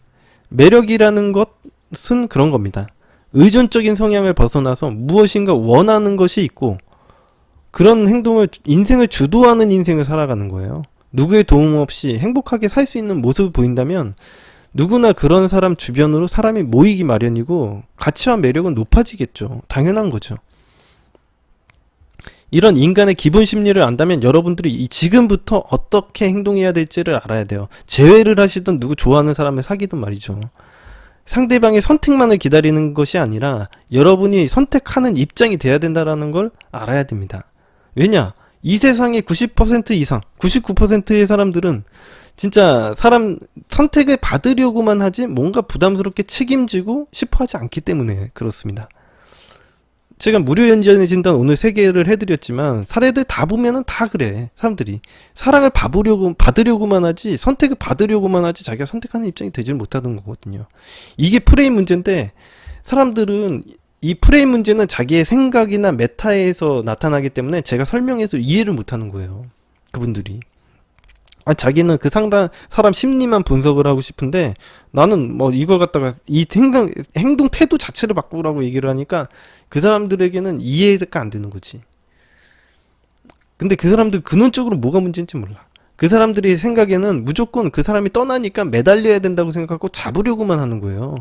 매력이라는 것은 그런 겁니다. 의존적인 성향을 벗어나서 무엇인가 원하는 것이 있고 그런 행동을 인생을 주도하는 인생을 살아가는 거예요. 누구의 도움 없이 행복하게 살 수 있는 모습을 보인다면 누구나 그런 사람 주변으로 사람이 모이기 마련이고 가치와 매력은 높아지겠죠. 당연한 거죠. 이런 인간의 기본 심리를 안다면 여러분들이 지금부터 어떻게 행동해야 될지를 알아야 돼요. 재회를 하시든 누구 좋아하는 사람을 사귀든 말이죠. 상대방의 선택만을 기다리는 것이 아니라 여러분이 선택하는 입장이 돼야 된다는 걸 알아야 됩니다. 왜냐? 이 세상의 90% 이상, 99%의 사람들은 진짜 사람 선택을 받으려고만 하지 뭔가 부담스럽게 책임지고 싶어 하지 않기 때문에 그렇습니다. 제가 무료 연지연의 진단 오늘 3개를 해드렸지만 사례들 다 보면은 다 그래. 사람들이 사랑을 받으려고만 하지 선택을 받으려고만 하지 자기가 선택하는 입장이 되질 못하는 거거든요. 이게 프레임 문제인데 사람들은 이 프레임 문제는 자기의 생각이나 메타에서 나타나기 때문에 제가 설명해서 이해를 못하는 거예요. 그분들이 자기는 그 사람 심리만 분석을 하고 싶은데 나는 뭐 이걸 갖다가 이 행동 태도 자체를 바꾸라고 얘기를 하니까 그 사람들에게는 이해가 안 되는 거지. 근데 그 사람들 근원적으로 뭐가 문제인지 몰라. 그 사람들이 생각에는 무조건 그 사람이 떠나니까 매달려야 된다고 생각하고 잡으려고만 하는 거예요.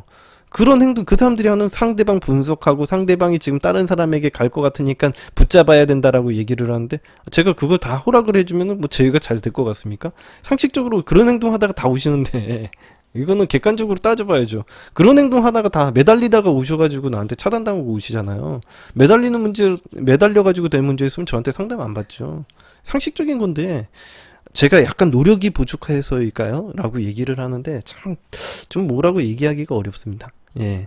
그런 행동, 그 사람들이 하는 상대방 분석하고 상대방이 지금 다른 사람에게 갈 것 같으니까 붙잡아야 된다라고 얘기를 하는데 제가 그걸 다 허락을 해주면은 뭐 제가 잘 될 것 같습니까? 상식적으로 그런 행동 하다가 다 오시는데 이거는 객관적으로 따져봐야죠. 그런 행동 하다가 다 매달리다가 오셔가지고 나한테 차단당하고 오시잖아요. 매달려가지고 된 문제 있으면 저한테 상담 안 받죠. 상식적인 건데, 제가 약간 노력이 부족해서일까요? 라고 얘기를 하는데, 참, 좀 뭐라고 얘기하기가 어렵습니다. 예.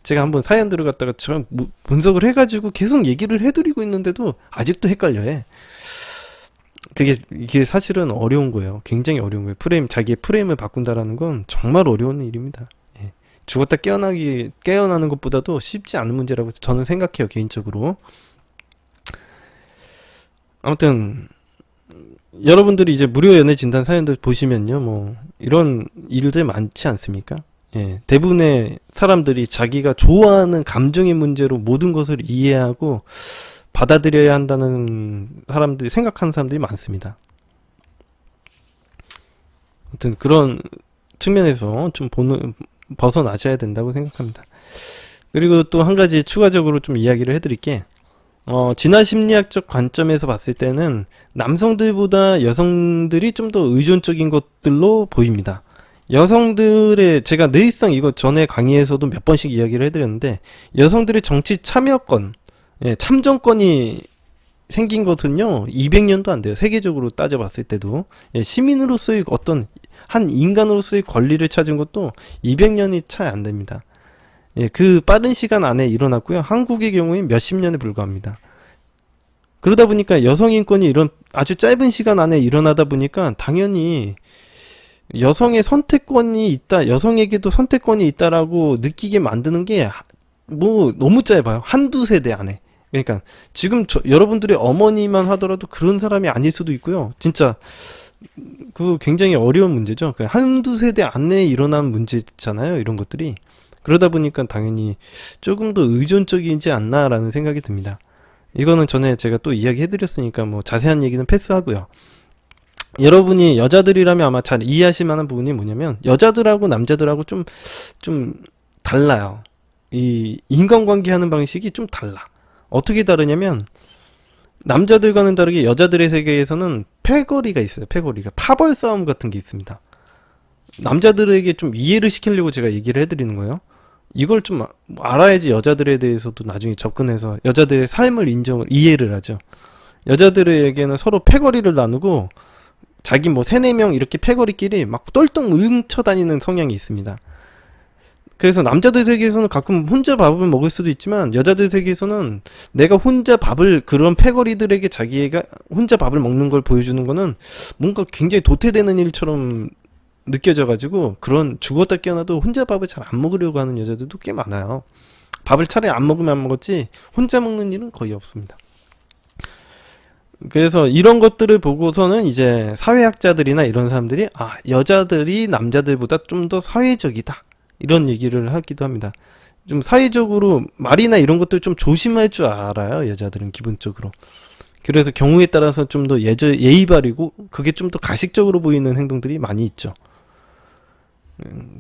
제가 한번 사연들을 갖다가 저 분석을 해가지고 계속 얘기를 해드리고 있는데도 아직도 헷갈려 해. 이게 사실은 어려운 거예요. 굉장히 어려운 거예요. 자기의 프레임을 바꾼다라는 건 정말 어려운 일입니다. 예. 죽었다 깨어나는 것보다도 쉽지 않은 문제라고 저는 생각해요, 개인적으로. 아무튼, 여러분들이 이제 무료 연애 진단 사연들 보시면요, 뭐, 이런 일들 많지 않습니까? 예. 대부분의 사람들이 자기가 좋아하는 감정의 문제로 모든 것을 이해하고, 받아들여야 한다는 생각하는 사람들이 많습니다. 아무튼 그런 측면에서 좀 벗어나셔야 된다고 생각합니다. 그리고 또 한 가지 추가적으로 좀 이야기를 해드릴게. 진화 심리학적 관점에서 봤을 때는 남성들보다 여성들이 좀 더 의존적인 것들로 보입니다. 제가 늘상 이거 전에 강의에서도 몇 번씩 이야기를 해드렸는데, 여성들의 정치 참여권, 참정권이 생긴 것은요 200년도 안 돼요. 세계적으로 따져봤을 때도. 시민으로서의 어떤 한 인간으로서의 권리를 찾은 것도 200년이 차이 안 됩니다. 그 빠른 시간 안에 일어났고요. 한국의 경우에 몇십 년에 불과합니다. 그러다 보니까 여성 인권이 이런 아주 짧은 시간 안에 일어나다 보니까 당연히 여성에게도 선택권이 있다라고 느끼게 만드는 게 뭐 너무 짧아요. 한두 세대 안에. 그러니까 지금 여러분들의 어머니만 하더라도 그런 사람이 아닐 수도 있고요. 진짜 그 굉장히 어려운 문제죠. 한두 세대 안에 일어난 문제잖아요. 이런 것들이. 그러다 보니까 당연히 조금 더 의존적이지 않나라는 생각이 듭니다. 이거는 전에 제가 또 이야기해드렸으니까 뭐 자세한 얘기는 패스하고요. 여러분이 여자들이라면 아마 잘 이해하실 만한 부분이 뭐냐면, 여자들하고 남자들하고 좀 달라요. 이 인간관계 하는 방식이 좀 달라. 어떻게 다르냐면, 남자들과는 다르게 여자들의 세계에서는 패거리가 있어요. 패거리가 파벌 싸움 같은 게 있습니다. 남자들에게 좀 이해를 시키려고 제가 얘기를 해드리는 거예요. 이걸 좀 알아야지 여자들에 대해서도 나중에 접근해서 여자들의 삶을 이해를 하죠. 여자들에게는 서로 패거리를 나누고, 자기 뭐 3-4명 이렇게 패거리끼리 막 똘똘 뭉쳐다니는 성향이 있습니다. 그래서 남자들 세계에서는 가끔 혼자 밥을 먹을 수도 있지만, 여자들 세계에서는 내가 혼자 그런 패거리들에게 자기가 혼자 밥을 먹는 걸 보여주는 거는 뭔가 굉장히 도태되는 일처럼 느껴져가지고, 그런 죽었다 깨어나도 혼자 밥을 잘 안 먹으려고 하는 여자들도 꽤 많아요. 밥을 차라리 안 먹으면 안 먹었지 혼자 먹는 일은 거의 없습니다. 그래서 이런 것들을 보고서는 이제 사회학자들이나 이런 사람들이 여자들이 남자들보다 좀 더 사회적이다, 이런 얘기를 하기도 합니다. 좀 사회적으로 말이나 이런 것들 좀 조심할 줄 알아요, 여자들은 기본적으로. 그래서 경우에 따라서 좀 더 예의 바르고, 그게 좀 더 가식적으로 보이는 행동들이 많이 있죠.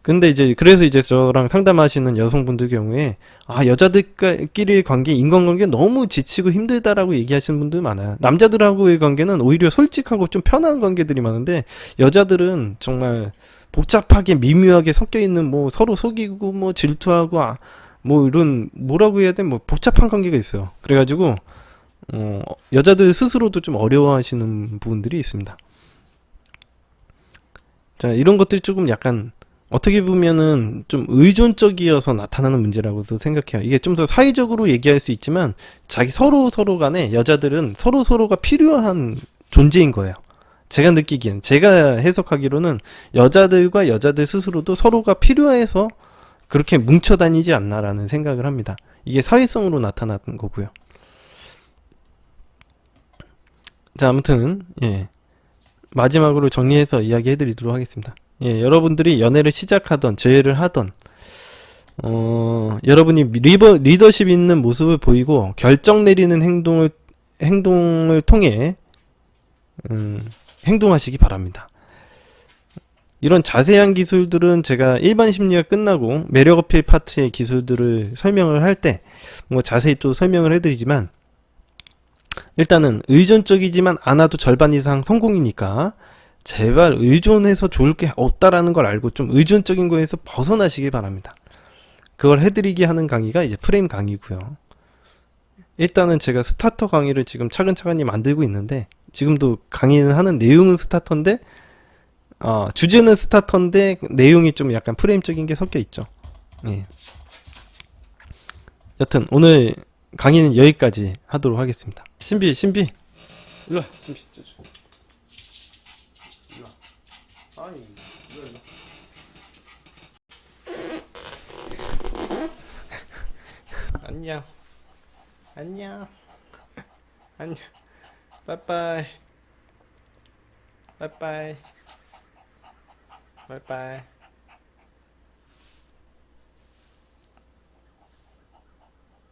근데 그래서 저랑 상담하시는 여성분들 경우에, 여자들끼리의 관계, 인간관계 너무 지치고 힘들다라고 얘기하시는 분들 많아요. 남자들하고의 관계는 오히려 솔직하고 좀 편한 관계들이 많은데, 여자들은 정말 복잡하게 미묘하게 섞여 있는, 뭐 서로 속이고 뭐 질투하고 뭐 이런, 뭐라고 해야 돼, 뭐 복잡한 관계가 있어요. 그래가지고 여자들 스스로도 좀 어려워하시는 부분들이 있습니다. 자, 이런 것들이 조금 약간 어떻게 보면은 좀 의존적이어서 나타나는 문제라고도 생각해요. 이게 좀 더 사회적으로 얘기할 수 있지만, 서로 간에 여자들은 서로가 필요한 존재인 거예요. 제가 느끼기엔, 제가 해석하기로는 여자들과 여자들 스스로도 서로가 필요해서 그렇게 뭉쳐 다니지 않나라는 생각을 합니다. 이게 사회성으로 나타나는 거고요. 자, 아무튼 마지막으로 정리해서 이야기해 드리도록 하겠습니다. 여러분들이 연애를 시작하던, 재회를 하던, 여러분이 리더십 있는 모습을 보이고 결정 내리는 행동을 통해 행동하시기 바랍니다. 이런 자세한 기술들은 제가 일반 심리가 끝나고 매력 어필 파트의 기술들을 설명을 할 때 뭐 자세히 또 설명을 해드리지만, 일단은 의존적이지만 않아도 절반 이상 성공이니까 제발 의존해서 좋을 게 없다라는 걸 알고 좀 의존적인 거에서 벗어나시기 바랍니다. 그걸 해드리게 하는 강의가 이제 프레임 강의고요. 일단은 제가 스타터 강의를 지금 차근차근히 만들고 있는데, 지금도 강의는 하는 내용은 스타터인데, 주제는 스타터인데 내용이 좀 약간 프레임적인 게 섞여 있죠. 예. 여튼 오늘 강의는 여기까지 하도록 하겠습니다. 신비 일로와. 신비 일로와. 아니 일로와. 안녕 안녕 안녕 빠이빠이 빠이빠이 빠이빠이